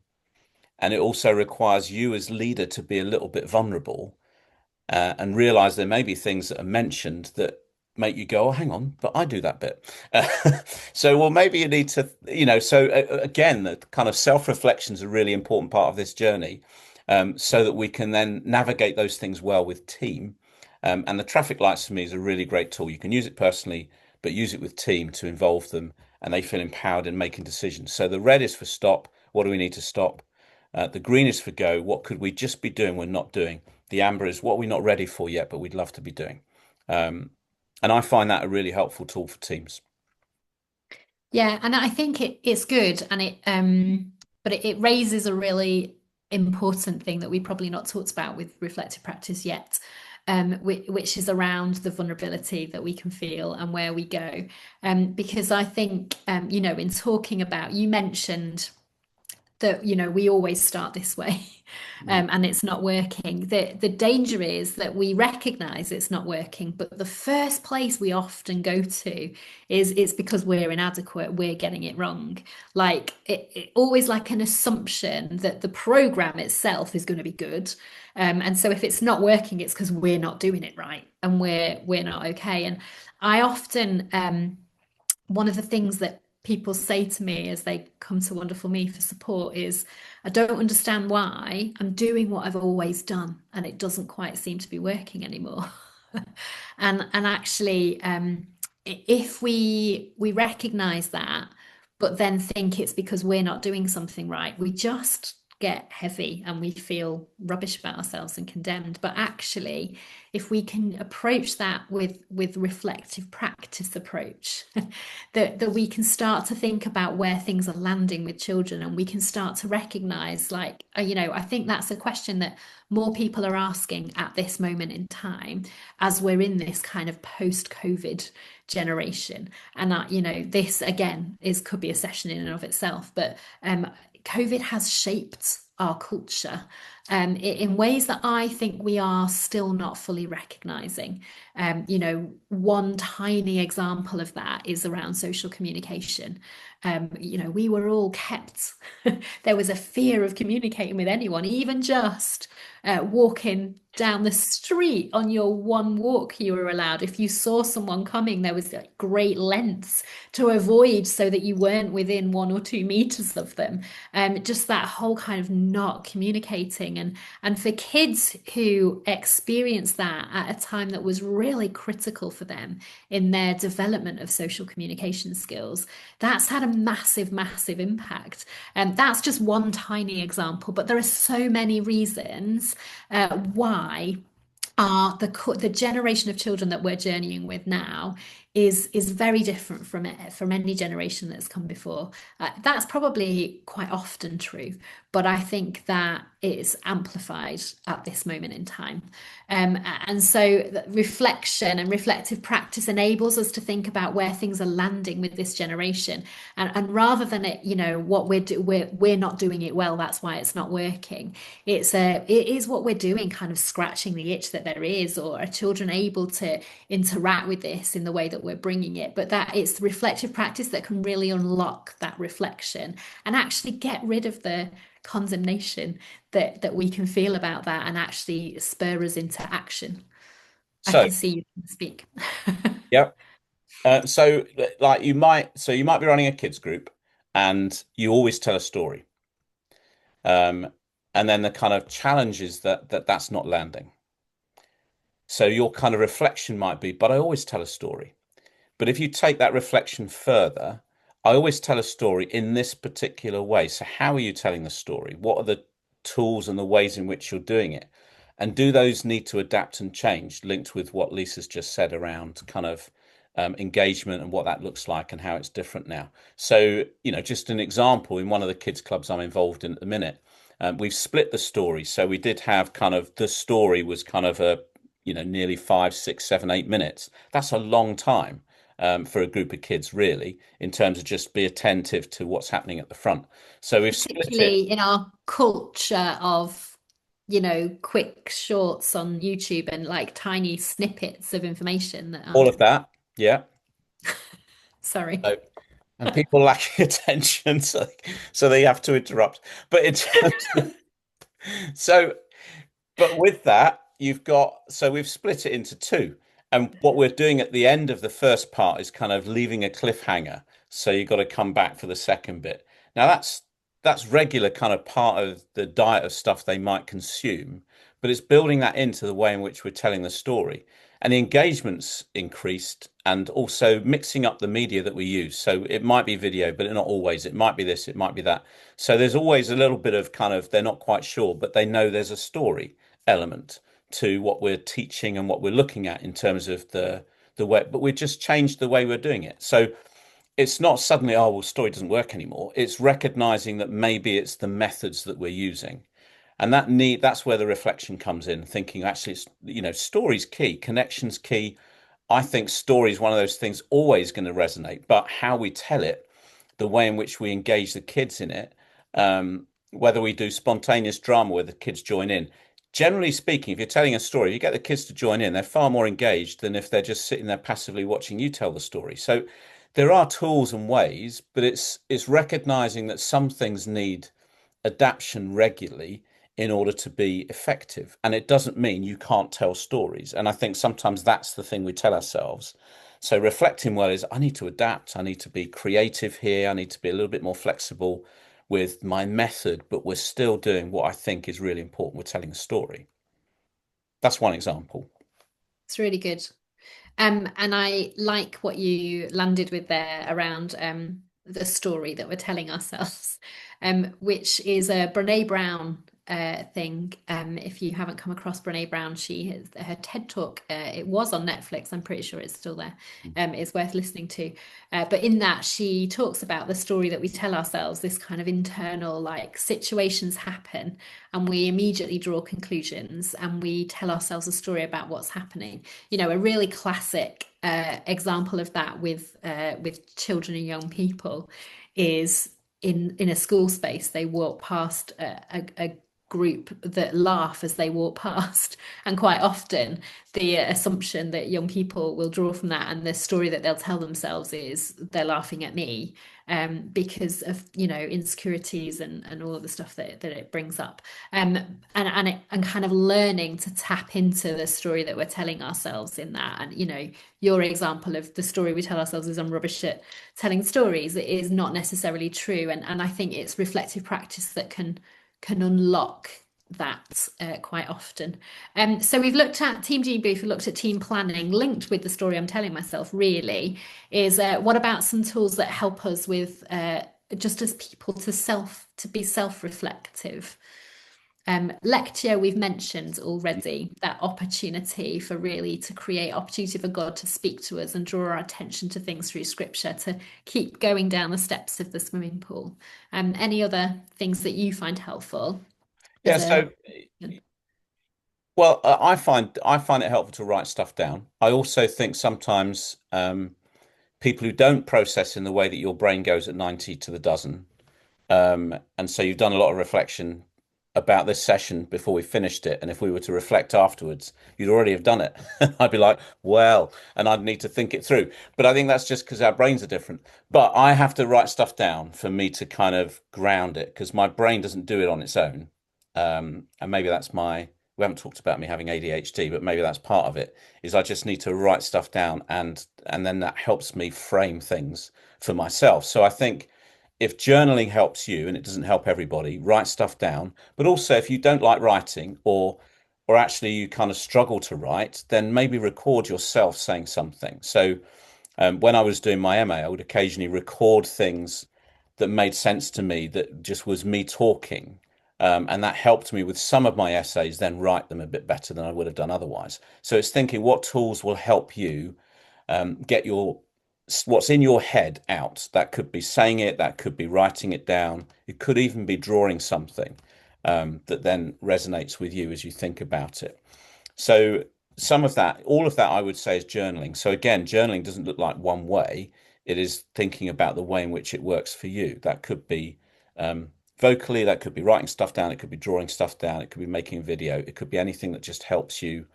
and it also requires you as leader to be a little bit vulnerable and realize there may be things that are mentioned that make you go, oh, hang on, but I do that bit. So, well, maybe you need to, so again, the kind of self-reflection is a really important part of this journey, so that we can then navigate those things well with team. And the traffic lights for me is a really great tool. You can use it personally, but use it with team to involve them and they feel empowered in making decisions. So the red is for stop. What do we need to stop? The green is for go. What could we just be doing we're not doing? The amber is what we're not ready for yet, but we'd love to be doing. Um, and I find that a really helpful tool for teams. Yeah, and I think it's good, and it raises a really important thing that we probably not talked about with reflective practice yet, which is around the vulnerability that we can feel and where we go. Because I think in talking about, you mentioned that we always start this way, and it's not working. The danger is that we recognize it's not working, but the first place we often go to is it's because we're inadequate, we're getting it wrong. Like it always like an assumption that the program itself is going to be good. And so if it's not working, it's because we're not doing it right and we're not okay. And I often one of the things that people say to me as they come to Wonderful Me for support is, I don't understand why I'm doing what I've always done and it doesn't quite seem to be working anymore. And actually, if we recognize that, but then think it's because we're not doing something right, we just get heavy and we feel rubbish about ourselves and condemned. But actually, if we can approach that with reflective practice approach, that we can start to think about where things are landing with children, and we can start to recognize, like, I think that's a question that more people are asking at this moment in time as we're in this kind of post-COVID generation. And that, this again could be a session in and of itself, but COVID has shaped our culture in ways that I think we are still not fully recognizing. One tiny example of that is around social communication. We were all kept, there was a fear of communicating with anyone, even just walking down the street on your one walk you were allowed. If you saw someone coming, there was like great lengths to avoid so that you weren't within 1 or 2 meters of them. Just that whole kind of not communicating. And for kids who experience that at a time that was really critical for them in their development of social communication skills, that's had a massive, massive impact. And that's just one tiny example, but there are so many reasons why the generation of children that we're journeying with now is very different from it, from any generation that's come before. That's probably quite often true, but I think that it's amplified at this moment in time. And so reflection and reflective practice enables us to think about where things are landing with this generation. And rather than it, what we're not doing it well, that's why it's not working. It is what we're doing, kind of scratching the itch that there is, or are children able to interact with this in the way that we're bringing it? But that it's reflective practice that can really unlock that reflection and actually get rid of the condemnation that we can feel about that and actually spur us into action. I So, can see you can speak. yeah. So like you might be running a kids group and you always tell a story. Um, and then the kind of challenge is that's not landing. So your kind of reflection might be, but I always tell a story. But if you take that reflection further, I always tell a story in this particular way. So how are you telling the story? What are the tools and the ways in which you're doing it? And do those need to adapt and change, linked with what Lisa's just said around kind of engagement and what that looks like and how it's different now. So, just an example, in one of the kids' clubs I'm involved in at the minute, we've split the story. So we did have kind of the story was kind of nearly 5, 6, 7, 8 minutes. That's a long time for a group of kids, really, in terms of just be attentive to what's happening at the front. So we've split it. Particularly in our culture of, quick shorts on YouTube and like tiny snippets of information that All are, of that. Yeah. sorry. So, and people lacking attention, so they have to interrupt. But in terms so but with that, so we've split it into two. And what we're doing at the end of the first part is kind of leaving a cliffhanger. So you've got to come back for the second bit. Now that's regular kind of part of the diet of stuff they might consume, but it's building that into the way in which we're telling the story. And the engagement's increased and also mixing up the media that we use. So it might be video, but not always. It might be this, it might be that. So there's always a little bit of kind of they're not quite sure, but they know there's a story element to what we're teaching and what we're looking at in terms of the way, but we've just changed the way we're doing it. So it's not suddenly, oh, well, story doesn't work anymore. It's recognizing that maybe it's the methods that we're using. And that's where the reflection comes in, thinking actually it's, story's key, connection's key. I think story is one of those things always going to resonate, but how we tell it, the way in which we engage the kids in it, whether we do spontaneous drama where the kids join in. Generally speaking, if you're telling a story, you get the kids to join in, they're far more engaged than if they're just sitting there passively watching you tell the story. So there are tools and ways, but it's recognizing that some things need adaptation regularly in order to be effective. And it doesn't mean you can't tell stories. And I think sometimes that's the thing we tell ourselves. So reflecting well is I need to adapt. I need to be creative here. I need to be a little bit more flexible with my method, but we're still doing what I think is really important. We're telling a story. That's one example. It's really good. And I like what you landed with there around the story that we're telling ourselves, which is a Brene Brown thing. If you haven't come across Brene Brown, her TED Talk, it was on Netflix. I'm pretty sure it's still there. It's worth listening to. But in that, she talks about the story that we tell ourselves, this kind of internal, like situations happen and we immediately draw conclusions and we tell ourselves a story about what's happening. A really classic example of that with children and young people is in a school space. They walk past a group that laugh as they walk past, and quite often the assumption that young people will draw from that and the story that they'll tell themselves is they're laughing at me, because of insecurities and all of the stuff that it brings up, and kind of learning to tap into the story that we're telling ourselves in that. And your example of the story we tell ourselves is I'm rubbish at telling stories, it is not necessarily true. And I think it's reflective practice that can unlock that quite often. So we've looked at team debrief, we've looked at team planning. Linked with the story I'm telling myself really is what about some tools that help us with just as people to be self-reflective, Lectio, we've mentioned already that opportunity for really to create opportunity for God to speak to us and draw our attention to things through scripture to keep going down the steps of the swimming pool. Any other things that you find helpful Yeah, as a so well, I find it helpful to write stuff down. I also think sometimes people who don't process in the way that your brain goes at 90 to the dozen, and so you've done a lot of reflection about this session before we finished it. And if we were to reflect afterwards, you'd already have done it. I'd be like, well, and I'd need to think it through. But I think that's just because our brains are different. But I have to write stuff down for me to kind of ground it because my brain doesn't do it on its own. And maybe that's we haven't talked about me having ADHD, but maybe that's part of it, is I just need to write stuff down and then that helps me frame things for myself. So I think if journaling helps you and it doesn't help everybody, write stuff down. But also, if you don't like writing or actually you kind of struggle to write, then maybe record yourself saying something. So when I was doing my MA, I would occasionally record things that made sense to me that just was me talking. And that helped me with some of my essays, then write them a bit better than I would have done otherwise. So it's thinking what tools will help you get your what's in your head out. That could be saying it, that could be writing it down, it could even be drawing something that then resonates with you as you think about it. So some of that, all of that, I would say is journaling. So again, journaling doesn't look like one way. It is thinking about the way in which it works for you. That could be vocally, that could be writing stuff down, it could be drawing stuff down, it could be making a video, it could be anything that just helps you.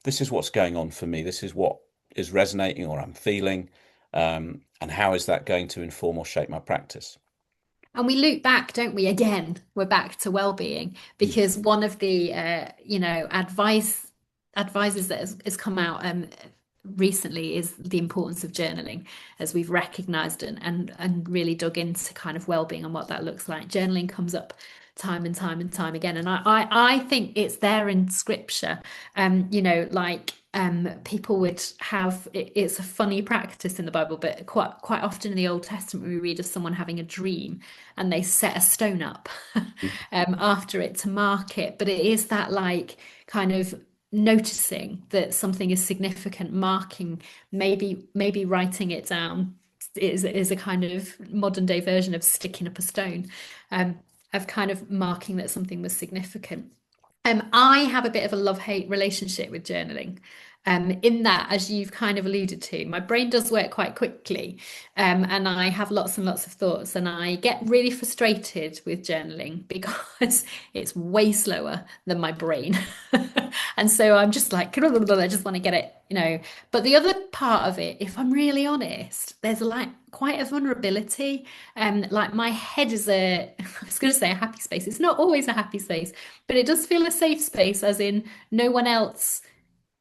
This is what's going on for me. This is what is resonating or I'm feeling. And how is that going to inform or shape my practice? And we loop back, don't we? Again, we're back to well-being Mm. because one of the advices that has come out recently is the importance of journaling, as we've recognized and really dug into kind of well-being and what that looks like. Journaling comes up time and time and time again, and I think it's there in scripture. Like people would have it's a funny practice in the Bible, but quite often in the Old Testament we read of someone having a dream and they set a stone up after it to mark it. But it is that like kind of noticing that something is significant, marking, maybe writing it down is a kind of modern day version of sticking up a stone, um, of kind of marking that something was significant. I have a bit of a love-hate relationship with journaling. In that, as you've kind of alluded to, my brain does work quite quickly, and I have lots and lots of thoughts, and I get really frustrated with journaling because it's way slower than my brain. And so I'm just like, I just want to get it. But the other part of it, if I'm really honest, there's like quite a vulnerability. Like my head is I was going to say a happy space. It's not always a happy space, but it does feel a safe space, as in no one else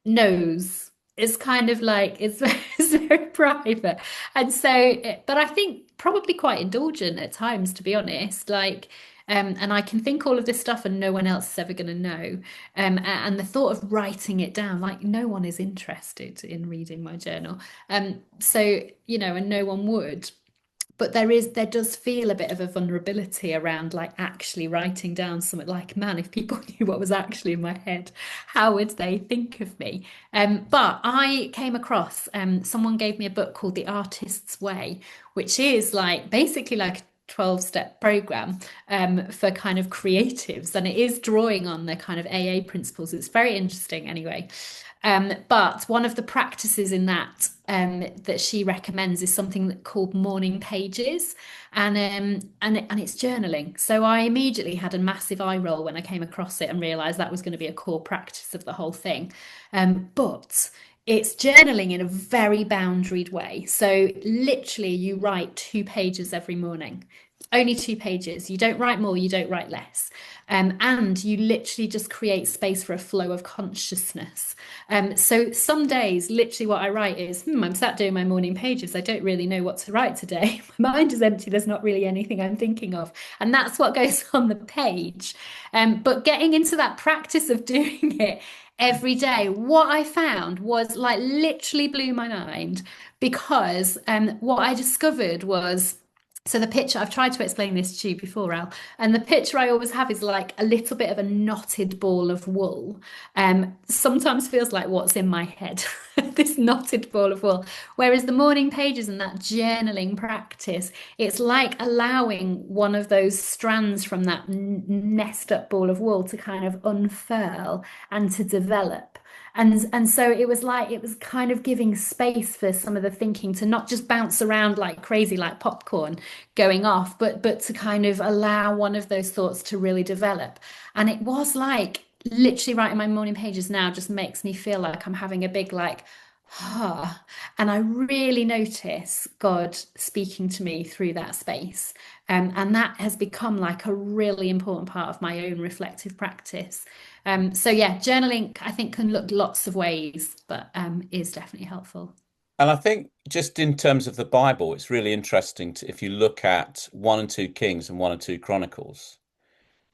knows. It's kind of like it's very private. And so, but I think probably quite indulgent at times, to be honest. Like, and I can think all of this stuff and no one else is ever going to know. And the thought of writing it down, like no one is interested in reading my journal. So, and no one would. But there does feel a bit of a vulnerability around like actually writing down something like, man, if people knew what was actually in my head, how would they think of me? But I came across someone gave me a book called The Artist's Way, which is like basically like a 12-step program for kind of creatives, and it is drawing on the kind of AA principles. It's very interesting anyway. But one of the practices in that she recommends is something called morning pages, and it's journaling. So I immediately had a massive eye roll when I came across it and realized that was going to be a core practice of the whole thing. But it's journaling in a very boundaried way. So literally, you write 2 pages every morning. Only 2 pages. You don't write more, you don't write less. And you literally just create space for a flow of consciousness. So some days, literally what I write is, I'm sat doing my morning pages. I don't really know what to write today. My mind is empty. There's not really anything I'm thinking of. And that's what goes on the page. But getting into that practice of doing it every day, what I found was like literally blew my mind because what I discovered was So the picture, I've tried to explain this to you before, Al, and the picture I always have is like a little bit of a knotted ball of wool. Sometimes feels like what's in my head, this knotted ball of wool. Whereas the morning pages and that journaling practice, it's like allowing one of those strands from that messed up ball of wool to kind of unfurl and to develop. And so it was like it was kind of giving space for some of the thinking to not just bounce around like crazy, like popcorn going off, but to kind of allow one of those thoughts to really develop. And it was like literally writing my morning pages now just makes me feel like I'm having a big like, ah, and I really notice God speaking to me through that space. And that has become like a really important part of my own reflective practice. So yeah, journaling I think can look lots of ways, but is definitely helpful. And I think just in terms of the Bible, it's really interesting if you look at 1 and 2 Kings and 1 and 2 Chronicles,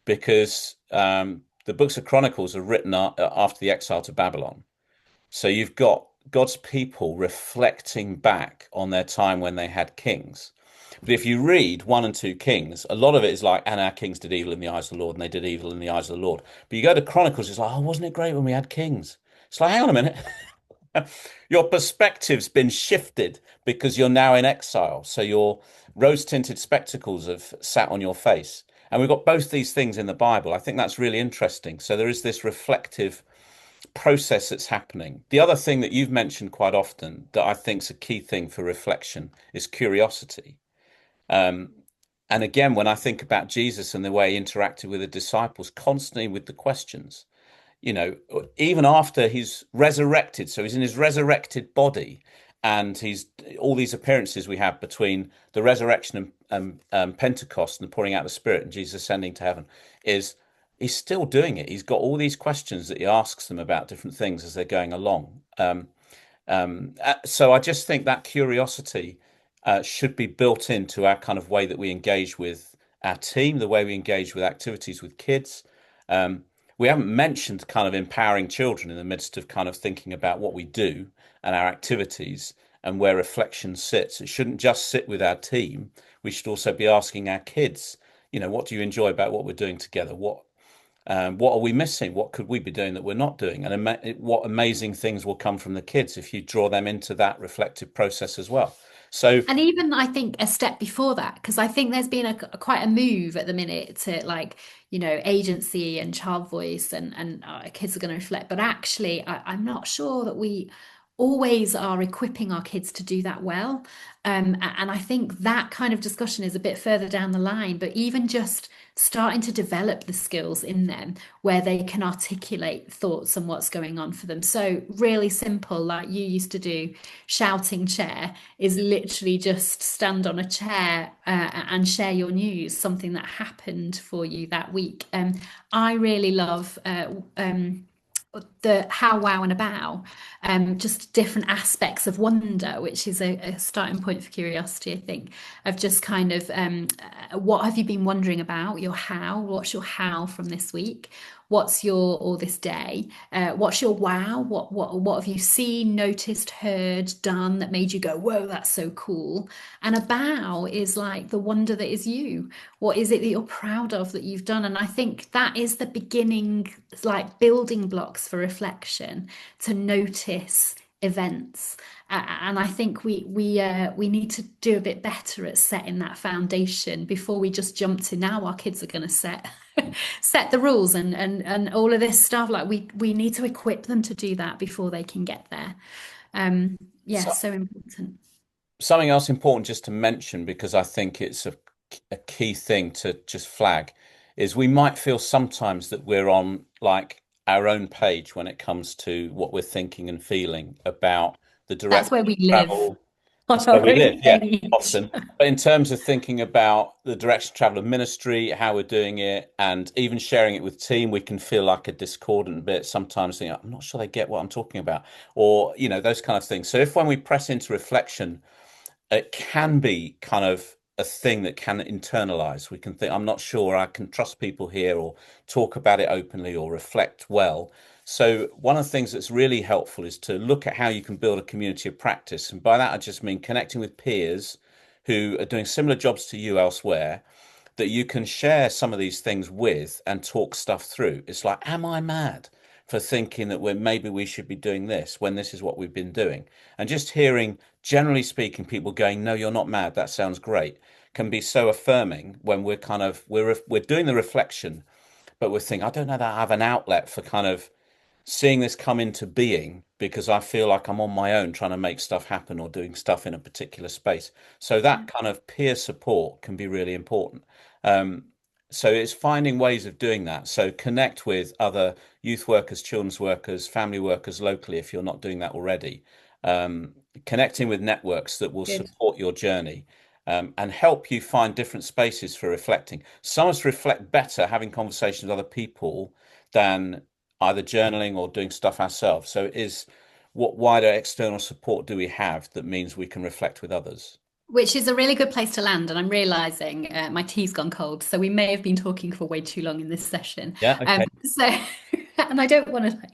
because the books of Chronicles are written after the exile to Babylon. So you've got God's people reflecting back on their time when they had kings. But if you read 1 and 2 Kings, a lot of it is like, and our kings did evil in the eyes of the Lord, and they did evil in the eyes of the Lord. But you go to Chronicles, it's like, oh, wasn't it great when we had kings? It's like, hang on a minute. Your perspective's been shifted because you're now in exile. So your rose-tinted spectacles have sat on your face. And we've got both these things in the Bible. I think that's really interesting. So there is this reflective process that's happening. The other thing that you've mentioned quite often that I think is a key thing for reflection is curiosity. Um, and again, when I think about Jesus and the way he interacted with the disciples, constantly with the questions, you know, even after he's resurrected, so he's in his resurrected body, and he's all these appearances we have between the resurrection and Pentecost and the pouring out of the Spirit and Jesus ascending to heaven, is he's still doing it. He's got all these questions that he asks them about different things as they're going along. So I just think that curiosity should be built into our kind of way that we engage with our team, the way we engage with activities with kids. Um, we haven't mentioned kind of empowering children in the midst of kind of thinking about what we do and our activities and where reflection sits. It shouldn't just sit with our team. We should also be asking our kids, you know, what do you enjoy about what we're doing together? What are we missing? What could we be doing that we're not doing? And what amazing things will come from the kids if you draw them into that reflective process as well. So And even I think a step before that, because I think there's been quite a move at the minute to like, agency and child voice and kids are going to reflect. But actually, I'm not sure that we always are equipping our kids to do that well. And I think that kind of discussion is a bit further down the line, but even just starting to develop the skills in them where they can articulate thoughts and what's going on for them. So really simple, like you used to do, shouting chair is literally just stand on a chair and share your news, something that happened for you that week. I really love the how, wow, and about, just different aspects of wonder, which is a starting point for curiosity, I think, of just kind of what have you been wondering about, your how, what's your how from this week? What's your or this day? What's your wow? What have you seen, noticed, heard, done that made you go, whoa, that's so cool? And a bow is like the wonder that is you. What is it that you're proud of that you've done? And I think that is the beginning, like building blocks for reflection, to notice events. And I think we need to do a bit better at setting that foundation before we just jump to now our kids are going to set the rules and all of this stuff. Like we need to equip them to do that before they can get there. Yeah, so, so important. something else important just to mention, because I think it's a key thing to just flag, is we might feel sometimes that we're on like our own page when it comes to what we're thinking and feeling about the That's direction where we of live travel. on That's where our we live, own yeah, page. often. But in terms of thinking about the direction of travel of ministry, how we're doing it, and even sharing it with team, we can feel like a discordant bit sometimes, thinking, I'm not sure they get what I'm talking about, or, you know, those kind of things. So if when we press into reflection, it can be kind of a thing that can internalize. We can think, I'm not sure I can trust people here, or talk about it openly, or reflect well. So one of the things that's really helpful is to look at how you can build a community of practice. And by that, I just mean connecting with peers who are doing similar jobs to you elsewhere that you can share some of these things with and talk stuff through. It's like, am I mad for thinking that maybe we should be doing this when this is what we've been doing? And just hearing, generally speaking, people going, no, you're not mad. That sounds great, can be so affirming when we're doing the reflection, but we're thinking, I don't know that I have an outlet for kind of seeing this come into being because I feel like I'm on my own trying to make stuff happen or doing stuff in a particular space. So that kind of peer support can be really important. Um, so it's finding ways of doing that. So connect with other youth workers, children's workers, family workers locally if you're not doing that already. Um, Connecting with networks that will Good. support your journey. And help you find different spaces for reflecting. Some of us reflect better having conversations with other people than either journaling or doing stuff ourselves. So it is, what wider external support do we have that means we can reflect with others? Which is a really good place to land. And I'm realizing my tea's gone cold. So we may have been talking for way too long in this session. Yeah, okay. So, and I don't want to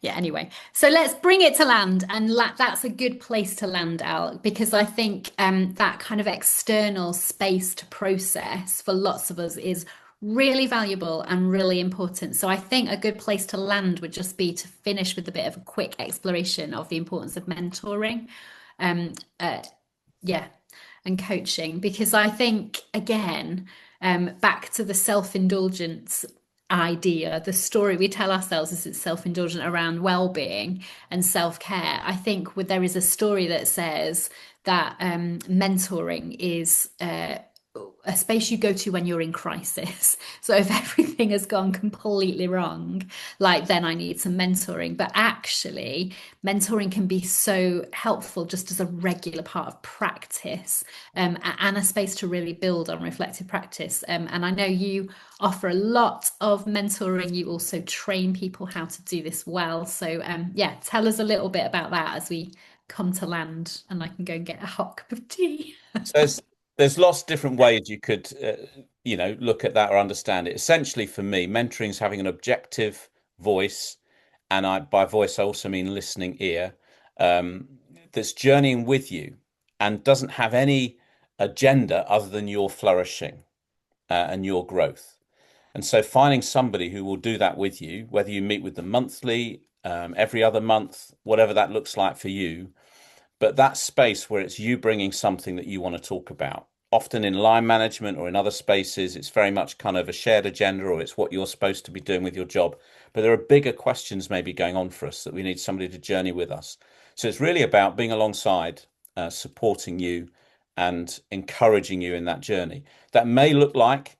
yeah, anyway. So let's bring it to land. And that's a good place to land out because I think that kind of external space to process for lots of us is really valuable and really important. So I think a good place to land would just be to finish with a bit of a quick exploration of the importance of mentoring. Um, uh, yeah, and coaching because I think again, back to the self-indulgence idea, the story we tell ourselves is it's self-indulgent around well-being and self-care. I think there is a story that says that mentoring is a space you go to when you're in crisis. So if everything has gone completely wrong, like then I need some mentoring. But actually, mentoring can be so helpful just as a regular part of practice, and a space to really build on reflective practice. And I know you offer a lot of mentoring. You also train people how to do this well. So yeah, tell us a little bit about that as we come to land, and I can go and get a hot cup of tea. So there's lots of different ways you could look at that or understand it. Essentially, for me, mentoring is having an objective voice, and by voice I also mean listening ear, um, that's journeying with you and doesn't have any agenda other than your flourishing and your growth. And so finding somebody who will do that with you, whether you meet with them monthly, every other month, whatever that looks like for you, but that space where it's you bringing something that you want to talk about. Often in line management or in other spaces, it's very much kind of a shared agenda or it's what you're supposed to be doing with your job. But there are bigger questions maybe going on for us that we need somebody to journey with us. So it's really about being alongside, supporting you and encouraging you in that journey. That may look like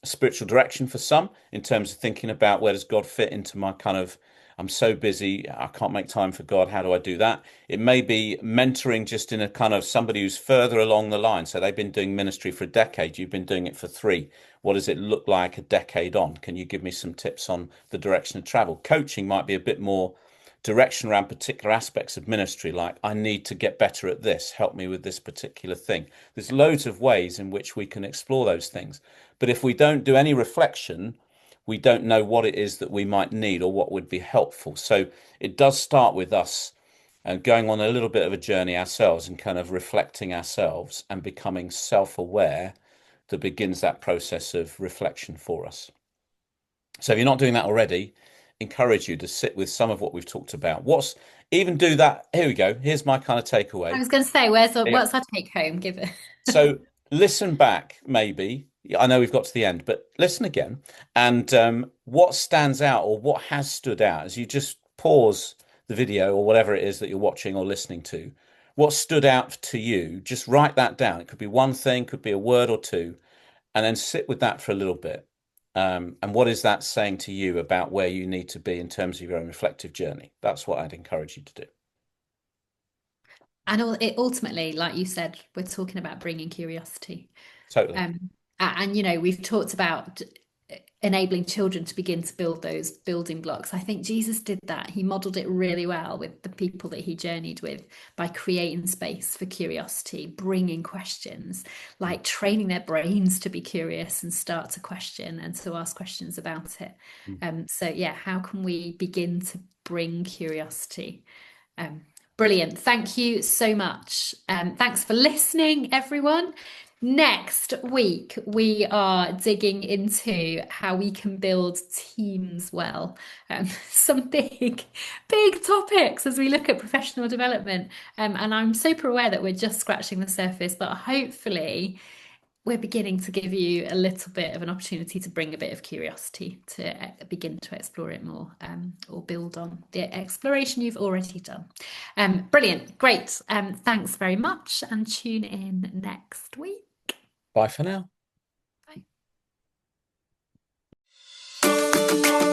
spiritual direction for some in terms of thinking about where does God fit into my kind of, I'm so busy, I can't make time for God. How do I do that? It may be mentoring just in a kind of somebody who's further along the line. So they've been doing ministry for a decade. You've been doing it for 3. What does it look like a decade on? Can you give me some tips on the direction of travel? Coaching might be a bit more direction around particular aspects of ministry, like I need to get better at this, help me with this particular thing. There's loads of ways in which we can explore those things. But if we don't do any reflection, we don't know what it is that we might need or what would be helpful. So it does start with us going on a little bit of a journey ourselves and kind of reflecting ourselves and becoming self-aware that begins that process of reflection for us. So if you're not doing that already, encourage you to sit with some of what we've talked about. Even do that. Here we go. Here's my kind of I takeaway. was going to say, Yeah. what's our take home? Give it. So listen back, maybe. I know we've got to the end, but listen again. And what stands out or what has stood out as you just pause the video or whatever it is that you're watching or listening to, what stood out to you, just write that down. It could be one thing, could be a word or two, and then sit with that for a little bit. And what is that saying to you about where you need to be in terms of your own reflective journey? That's what I'd encourage you to do. And it ultimately, like you said, we're talking about bringing curiosity. Totally. And we've talked about enabling children to begin to build those building blocks. I think Jesus did that. He modeled it really well with the people that he journeyed with by creating space for curiosity, bringing questions, like training their brains to be curious and start to question and to ask questions about it. So yeah, how can we begin to bring curiosity? Brilliant. Thank you so much. Thanks for listening, everyone. Next week, we are digging into how we can build teams well. Some big topics as we look at professional development. And I'm super aware that we're just scratching the surface, but hopefully, we're beginning to give you a little bit of an opportunity to bring a bit of curiosity to begin to explore it more, or build on the exploration you've already done. Brilliant, great. Thanks very much, and tune in next week. Bye for now. Bye.